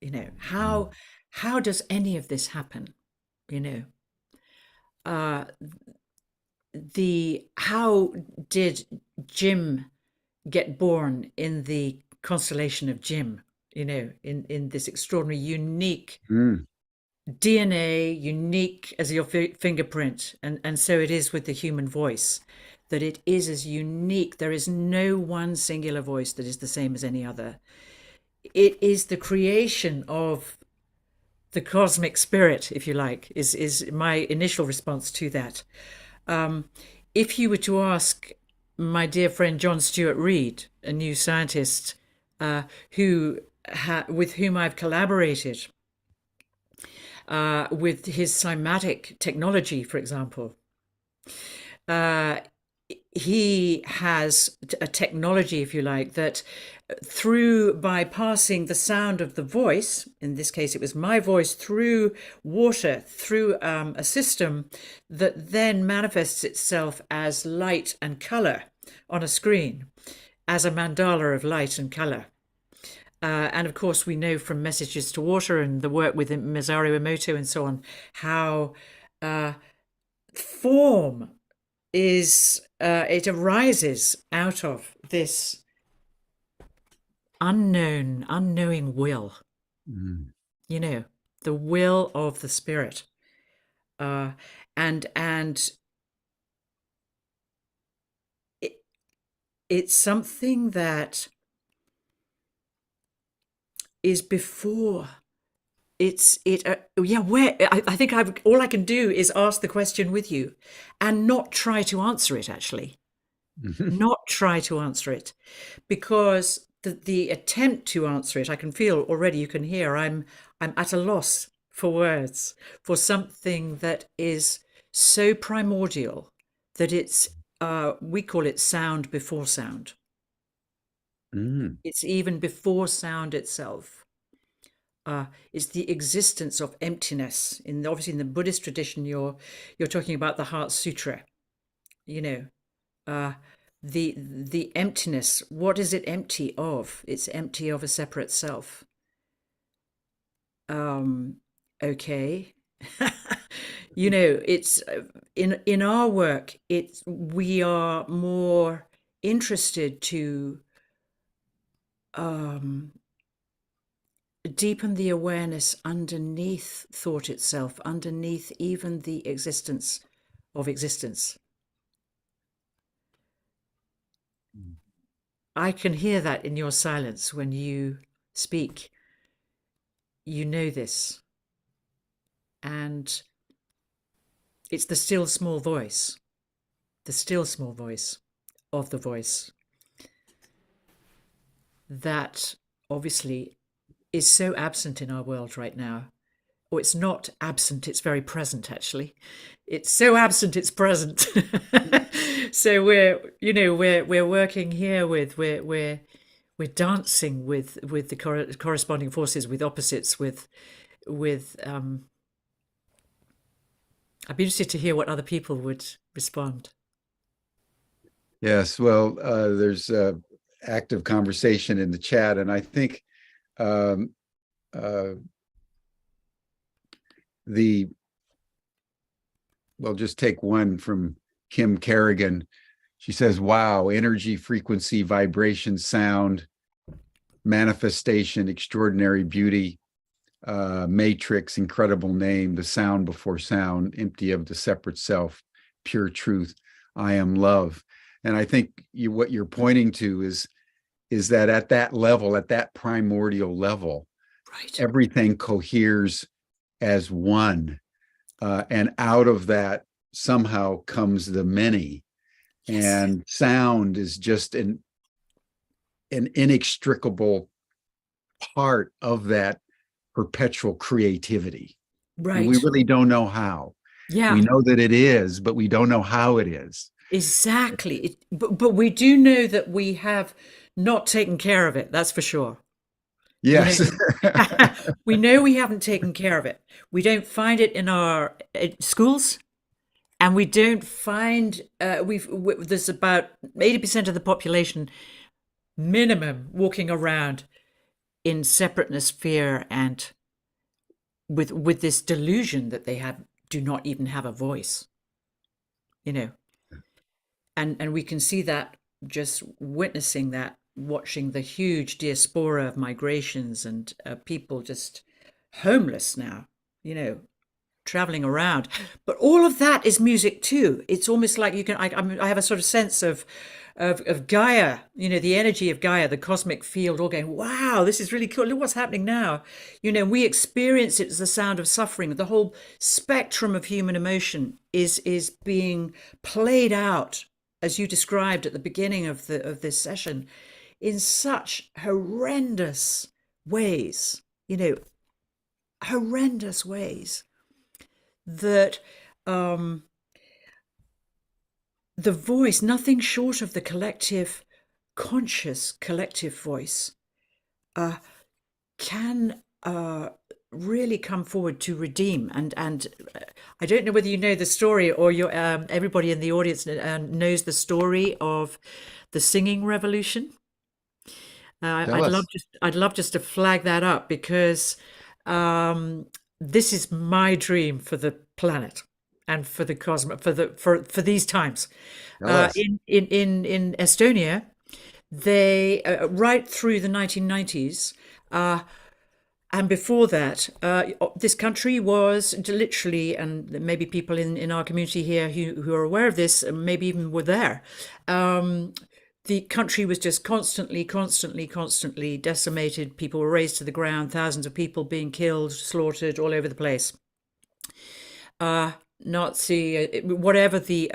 B: You know, how does any of this happen? You know, uh, the how did Jim get born in the constellation of Jim? You know, in this extraordinary, unique
A: Mm.
B: DNA, unique as your fingerprint, and so it is with the human voice, that it is as unique. There is no one singular voice that is the same as any other. It is the creation of the cosmic spirit, if you like, is my initial response to that. Um, if you were to ask my dear friend John Stuart Reid, a new scientist who with whom I've collaborated with his cymatic technology, for example, uh, he has a technology, if you like, that through bypassing the sound of the voice, in this case it was my voice, through water, through a system that then manifests itself as light and color on a screen, as a mandala of light and color. And of course, we know from Messages to Water and the work with Masaru Emoto and so on, how form it arises out of this unknowing will,
A: Mm.
B: you know, the will of the spirit. Uh, and it, it's something that is before yeah, where I think all I can do is ask the question with you and not try to answer it, actually. Not try to answer it, because the attempt to answer it, I can feel already, you can hear I'm at a loss for words for something that is so primordial that it's we call it sound before sound.
A: Mm.
B: It's even before sound itself. It's the existence of emptiness. Obviously in the Buddhist tradition, you're talking about the Heart Sutra. You know, uh, the emptiness. What is it empty of? It's empty of a separate self. Um, okay. You know, it's in our work. It's we are more interested to um, deepen the awareness underneath thought itself, underneath even the existence of existence. I can hear that in your silence when you speak. You know this. And It's the still small voice, the still small voice of the voice that obviously is so absent in our world right now. Or it's not absent, it's very present actually. It's so absent it's present. So we're working here with we're dancing with the corresponding forces, with opposites, with I'd be interested to hear what other people would respond.
A: Yes, well, there's active conversation in the chat, and I think um, uh, the well, just take one from Kim Kerrigan. She says, "Wow, energy, frequency, vibration, sound, manifestation, extraordinary beauty, matrix, incredible name, the sound before sound, empty of the separate self, pure truth. I am love." And I think what you're pointing to is that at that level, at that primordial level,
B: Right.
A: everything coheres as one. And out of that somehow comes the many.
B: Yes.
A: And sound is just an inextricable part of that perpetual creativity. And we
B: Right.
A: really don't know how. We
B: Yeah.
A: know that it is, but we don't know how it is.
B: Exactly. But we do know that we have not taken care of it. That's for sure. You
A: Yes.
B: know, we know we haven't taken care of it. We don't find it in our schools, and we don't find there's about 80% of the population minimum walking around in separateness, fear, and with this delusion that they have do not even have a voice. You know, and we can see that just witnessing that, watching the huge diaspora of migrations and people just homeless now, traveling around. But all of that is music too. It's almost like you can. I have a sort of sense of Gaia. The energy of Gaia, the cosmic field, all going. Wow, this is really cool. Look what's happening now. We experience it as the sound of suffering. The whole spectrum of human emotion is being played out, as you described at the beginning of this session, in such horrendous ways. Horrendous ways that the voice, nothing short of the collective, conscious collective voice, can really come forward to redeem. And I don't know whether you know the story, or everybody in the audience knows the story of the singing revolution.
A: Tell us.
B: I'd love just to flag that up, because this is my dream for the planet and for the cosmos, for these times.
A: Tell us.
B: In Estonia, they right through the 1990s, and before that, this country was literally, and maybe people in our community here who are aware of this, maybe even were there. The country was just constantly decimated. People were razed to the ground, thousands of people being killed, slaughtered all over the place. Nazi, whatever the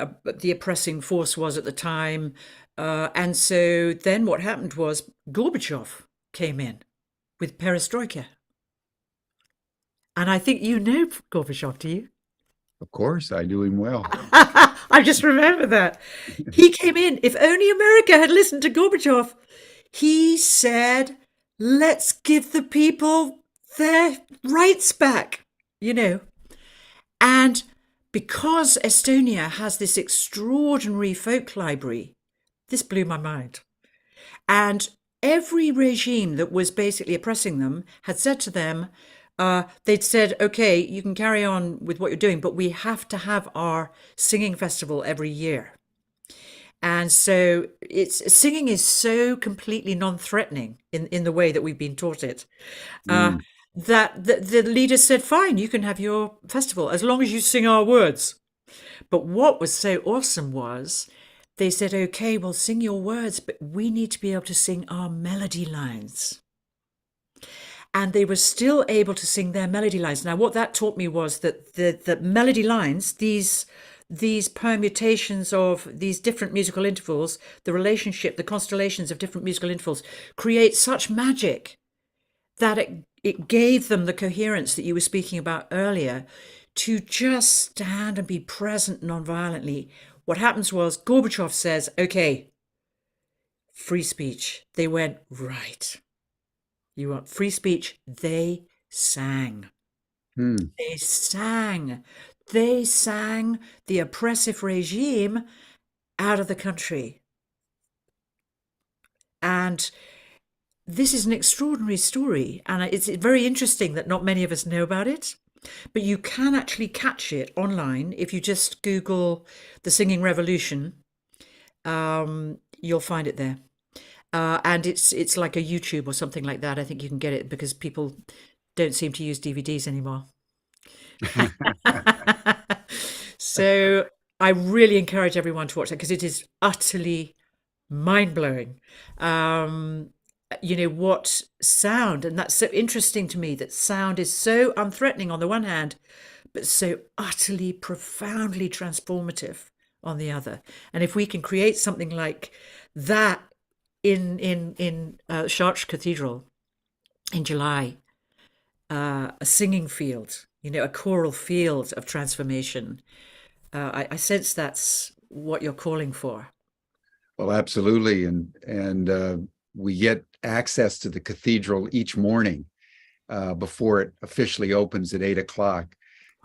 B: oppressing force was at the time. And so then what happened was Gorbachev came in with perestroika. And I think you know Gorbachev, do you?
A: Of course, I knew him well.
B: I just remember that. He came in. If only America had listened to Gorbachev. He said, let's give the people their rights back, And because Estonia has this extraordinary folk library, this blew my mind. And every regime that was basically oppressing them had said to them, they'd said, okay, you can carry on with what you're doing, but we have to have our singing festival every year. And so singing is so completely non-threatening in the way that we've been taught it, that the leaders said, fine, you can have your festival as long as you sing our words. But what was so awesome was they said, okay, we'll sing your words, but we need to be able to sing our melody lines. and they were still able to sing their melody lines. Now, what that taught me was that the melody lines, these permutations of these different musical intervals, the relationship, the constellations of different musical intervals, create such magic that it gave them the coherence that you were speaking about earlier to just stand and be present non-violently. What happens was Gorbachev says, okay, free speech. They went, right. You want free speech? They sang.
A: Hmm.
B: They sang. They sang the oppressive regime out of the country. And this is an extraordinary story. And it's very interesting that not many of us know about it. But you can actually catch it online if you just Google the Singing Revolution. You'll find it there. And it's like a YouTube or something like that. I think you can get it because people don't seem to use DVDs anymore. So I really encourage everyone to watch that because it is utterly mind-blowing. What sound, and that's so interesting to me that sound is so unthreatening on the one hand, but so utterly, profoundly transformative on the other. And if we can create something like that in Chartres Cathedral in July, a singing field, a choral field of transformation. I sense that's what you're calling for.
A: Well, absolutely, and we get access to the cathedral each morning before it officially opens at 8 o'clock.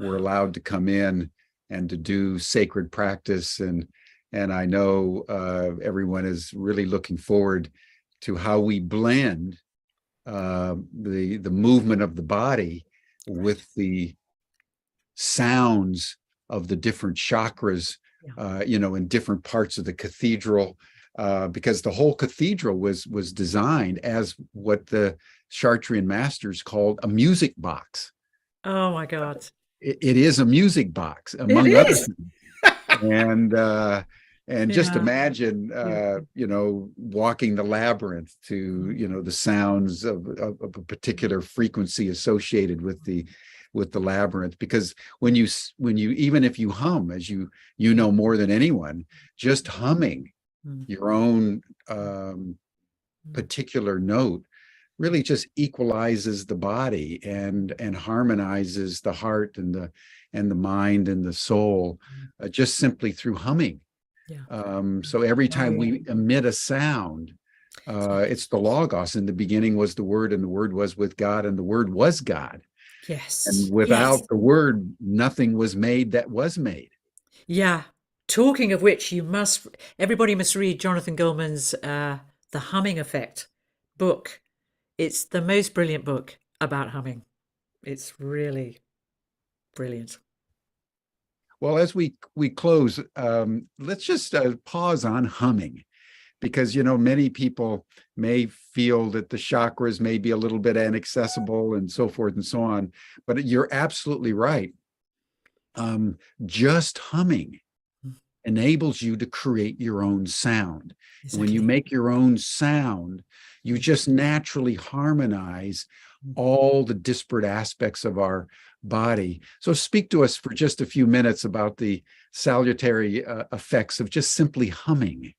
A: We're allowed to come in and to do sacred practice, and I know everyone is really looking forward to how we blend the movement of the body with the sounds of the different chakras, in different parts of the cathedral, because the whole cathedral was designed as what the Chartrean masters called a music box.
B: Oh my God.
A: It is a music box,
B: It
A: among other
B: is.
A: things. And just
B: Yeah.
A: imagine, walking the labyrinth to, the sounds of a particular frequency associated with the labyrinth. Because when you even if you hum, as you know more than anyone, just humming your own particular note really just equalizes the body and harmonizes the heart and the mind and the soul, just simply through humming. So every time we emit a sound, it's the logos. In the beginning was the word, and the word was with God, and the word was God.
B: Yes.
A: And without the word, nothing was made that was made.
B: Yeah. Talking of which, everybody must read Jonathan Goldman's The Humming Effect book. It's the most brilliant book about humming. It's really brilliant.
A: Well, as we close, let's just pause on humming, because many people may feel that the chakras may be a little bit inaccessible and so forth and so on. But you're absolutely right. Just humming enables you to create your own sound.
B: Exactly.
A: When you make your own sound, you just naturally harmonize all the disparate aspects of our body. So speak to us for just a few minutes about the salutary effects of just simply humming.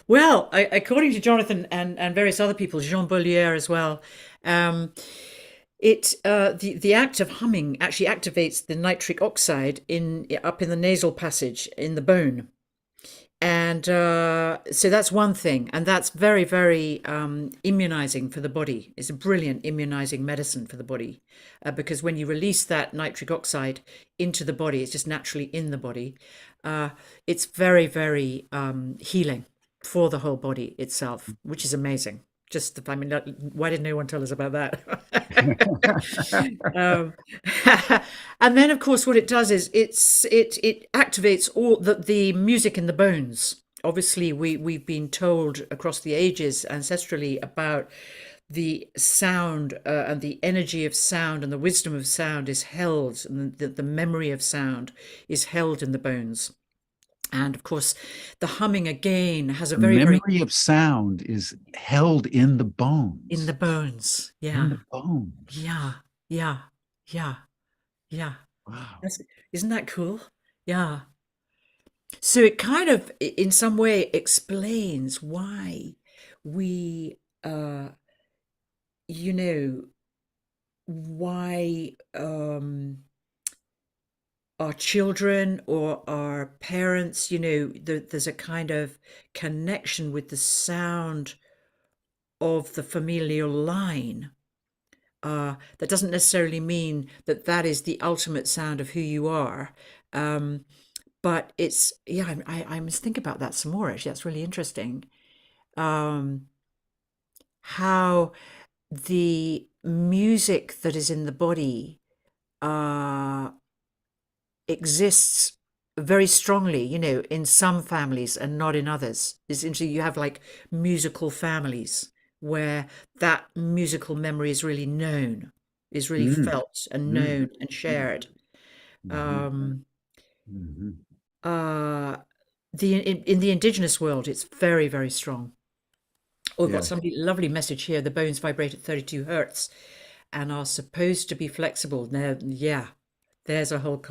B: Well, according to Jonathan and various other people, Jean Bollier as well, the act of humming actually activates the nitric oxide up in the nasal passage in the bone. And so that's one thing, and that's very, very immunizing for the body. It's a brilliant immunizing medicine for the body, because when you release that nitric oxide into the body, it's just naturally in the body. It's very, very healing for the whole body itself, which is amazing. Why didn't no one tell us about that? And then, of course, what it does is it activates all the music in the bones. Obviously, we've been told across the ages ancestrally about the sound and the energy of sound, and the wisdom of sound is held, and the memory of sound is held in the bones. And of course, the humming again has a
A: The
B: very, very
A: memory of sound is held in the
B: in the
A: bones.
B: bones.
A: In
B: Yeah.
A: the bones.
B: Yeah. Yeah. Yeah. Yeah.
A: Wow.
B: That's, isn't that cool? Yeah. So it kind of, in some way, explains why we, you know, why our children or our parents, there's a kind of connection with the sound of the familial line. That doesn't necessarily mean that that is the ultimate sound of who you are. Um, but it's, yeah, I must think about that some more, actually. That's really interesting. Um, how the music that is in the body uh, exists very strongly, in some families and not in others. It's interesting. You have like musical families where that musical memory is really known, is really
A: Mm,
B: felt and
A: mm,
B: known and shared.
A: mhm,
B: Um,
A: mhm.
B: uh, in the indigenous world, it's very, very strong. Oh, we've got
A: Yes.
B: somebody lovely message here. The bones vibrate at 32 hertz and are supposed to be flexible. Now, yeah, there's a whole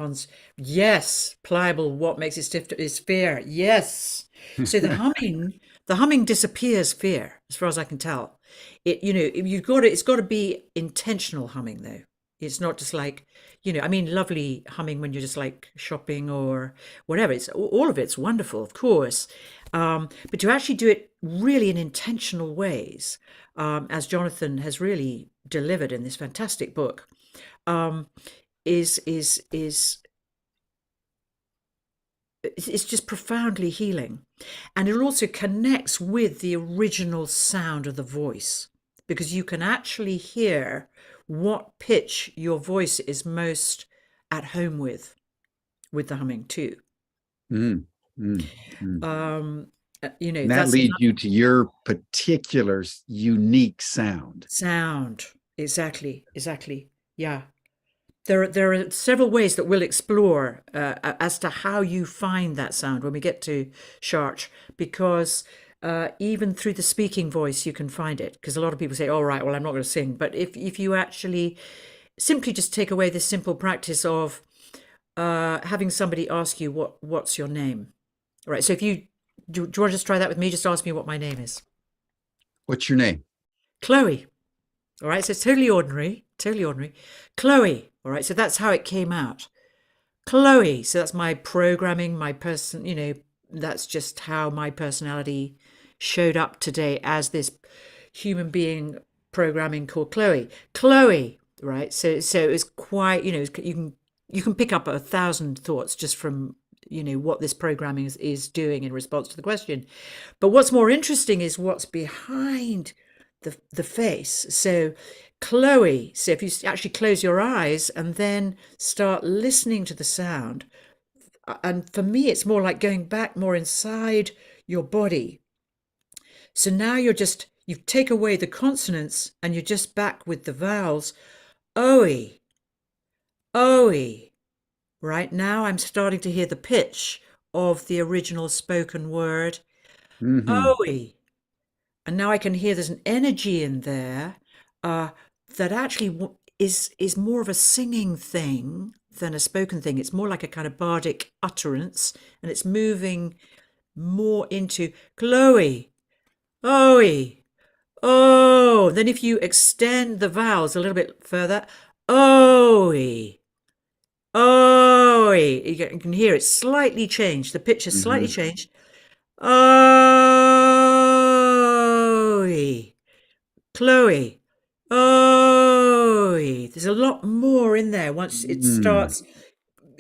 B: Yes, pliable. What makes it stiff is fear. Yes. So the humming disappears fear, as far as I can tell. It's got to be intentional humming though. It's not just like, I mean, lovely humming when you're just like shopping or whatever. It's all of it's wonderful, of course. But to actually do it really in intentional ways, as Jonathan has really delivered in this fantastic book, um, is it's just profoundly healing, and it also connects with the original sound of the voice because you can actually hear what pitch your voice is most at home with the humming too.
A: Mm, mm, mm.
B: Um,
A: And that
B: that's
A: leads you to your particular unique sound.
B: sound. Exactly. Yeah. There are several ways that we'll explore as to how you find that sound when we get to Chartres, because even through the speaking voice you can find it. Because a lot of people say, "All right, well, I'm not going to sing," but if you actually simply just take away the simple practice of having somebody ask you what's your name, all right? So if do you want to just try that with me? Just ask me what my name is.
A: What's your name?
B: Chloe. All right, so it's totally ordinary, totally ordinary. Chloe. All right, so that's how it came out. Chloe. So that's my programming, my person, that's just how my personality showed up today as this human being programming called Chloe. Chloe, right? So it's quite, you can pick up 1,000 thoughts just from what this programming is doing in response to the question. But what's more interesting is what's behind the face. So Chloe, so if you actually close your eyes and then start listening to the sound, and for me, it's more like going back more inside your body. So now you take away the consonants and you're just back with the vowels. Oe, oe. Right now, I'm starting to hear the pitch of the original spoken word.
A: Hmm.
B: Oe. And now I can hear there's an energy in there uh, that actually is more of a singing thing than a spoken thing. It's more like a kind of bardic utterance, and it's moving more into Chloe, Oe, oh. Then if you extend the vowels a little bit further, Oe, Oe, you can hear it slightly changed. The pitch is slightly
A: Hmm.
B: changed. Oe. Chloe. Oh, there's a lot more in there once it
A: Mm.
B: starts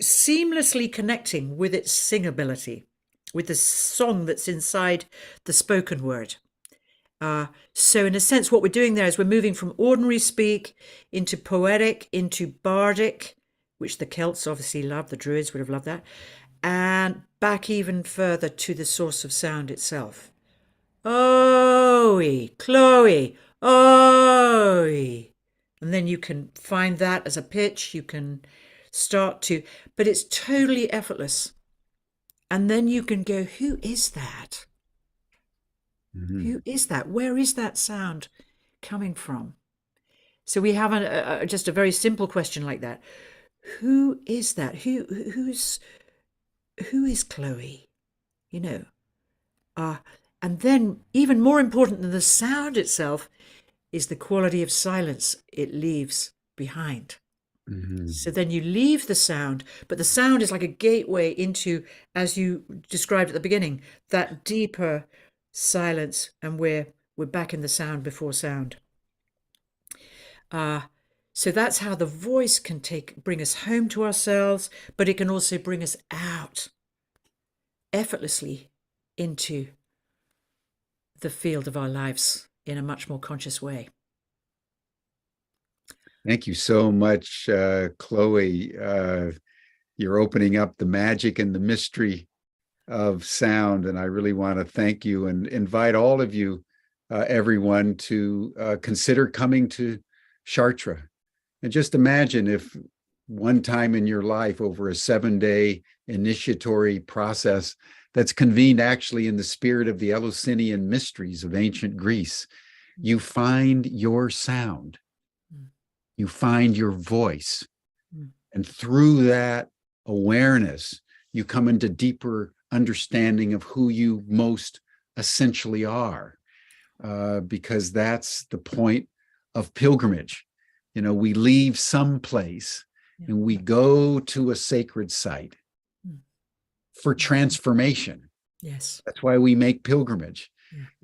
B: seamlessly connecting with its singability, with the song that's inside the spoken word. So, in a sense, what we're doing there is we're moving from ordinary speak into poetic, into bardic, which the Celts obviously love, the Druids would have loved that, and back even further to the source of sound itself. Oh, Chloe, oh. And then you can find that as a pitch. You can start to, but it's totally effortless. And then you can go, who is that?
A: Mhm.
B: Who is that? Where is that sound coming from? So we have just a very simple question like that. Who is that? Who is Chloe? You know, uh, and then even more important than the sound itself is the quality of silence it leaves behind.
A: Mhm.
B: So then you leave the sound, but the sound is like a gateway into, as you described at the beginning, that deeper silence, and we're back in the sound before sound. Uh, so that's how the voice can bring us home to ourselves, but it can also bring us out effortlessly into the field of our lives in a much more conscious way.
A: Thank you so much, Chloe. You're opening up the magic and the mystery of sound. And I really want to thank you and invite all of you, everyone, to consider coming to Chartres. And just imagine if one time in your life, over a 7-day initiatory process that's convened actually in the spirit of the Eleusinian mysteries of ancient Greece, you find your sound, you find your voice. And through that awareness, you come into deeper understanding of who you most essentially are, because that's the point of pilgrimage. You know, we leave some place and we go to a sacred site for transformation.
B: Yes.
A: That's why we make pilgrimage.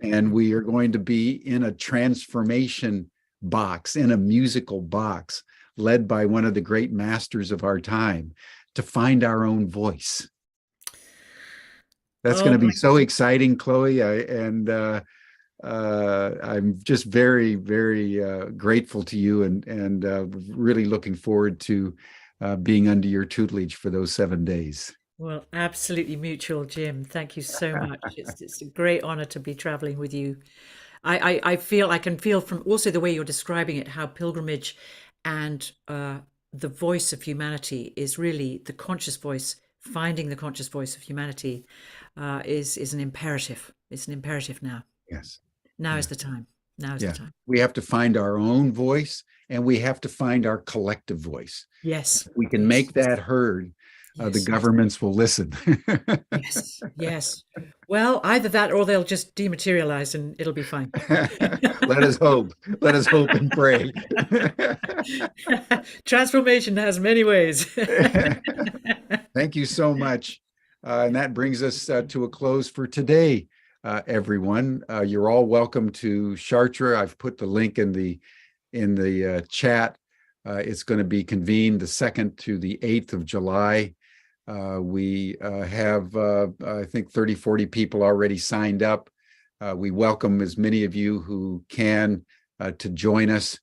B: Yeah.
A: And we are going to be in a transformation box, in a musical box, led by one of the great masters of our time, to find our own voice. That's
B: Oh
A: going to be
B: my,
A: so exciting, Chloe. I'm just very, very grateful to you, and really looking forward to being under your tutelage for those 7 days.
B: well, absolutely mutual, Jim. Thank you so much. It's a great honor to be traveling with you. I feel I can feel from also the way you're describing it how pilgrimage and the voice of humanity is really the conscious voice. Finding the conscious voice of humanity is an imperative. It's an imperative now.
A: Yes.
B: Now is
A: Yeah.
B: the time. Now is the
A: Yeah.
B: time.
A: We have to find our own voice, and we have to find our collective voice.
B: Yes.
A: If we can
B: Yes.
A: make that heard, the
B: Yes.
A: governments will listen.
B: Yes. Yes. Well, either that or they'll just dematerialize and it'll be fine.
A: Let us hope. Let us hope and pray.
B: Transformation has many ways.
A: Thank you so much. And that brings us to a close for today, everyone. You're all welcome to Chartres. I've put the link in the chat. It's going to be convened the 2nd to the 8th of July. We have, I think, 30, 40 people already signed up. We welcome as many of you who can to join us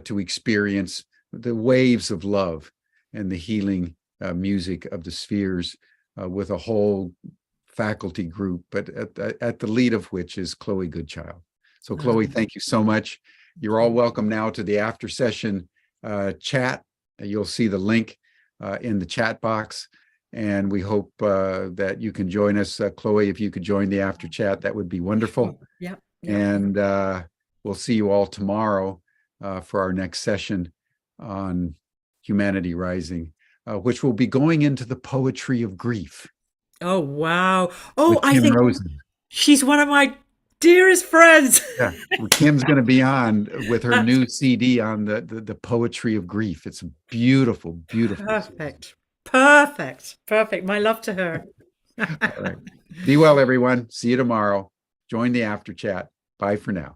A: to experience the waves of love and the healing music of the spheres with a whole faculty group, but at the lead of which is Chloe Goodchild. So Chloe, thank you so much. You're all welcome now to the after session chat. You'll see the link in the chat box. And we hope that you can join us. Chloe, if you could join the after chat, that would be wonderful.
B: Yeah.
A: And we'll see you all tomorrow for our next session on Humanity Rising, which will be going into the poetry of grief
B: Oh, wow. Oh,
A: with
B: I
A: Kim
B: think
A: Rosen.
B: she's one of my dearest friends.
A: Yeah, Kim's going to be on with her new CD on the poetry of grief. It's a beautiful, beautiful.
B: Perfect. Perfect. Perfect. My love to her.
A: All right. Be well, everyone. See you tomorrow. Join the after chat. Bye for now.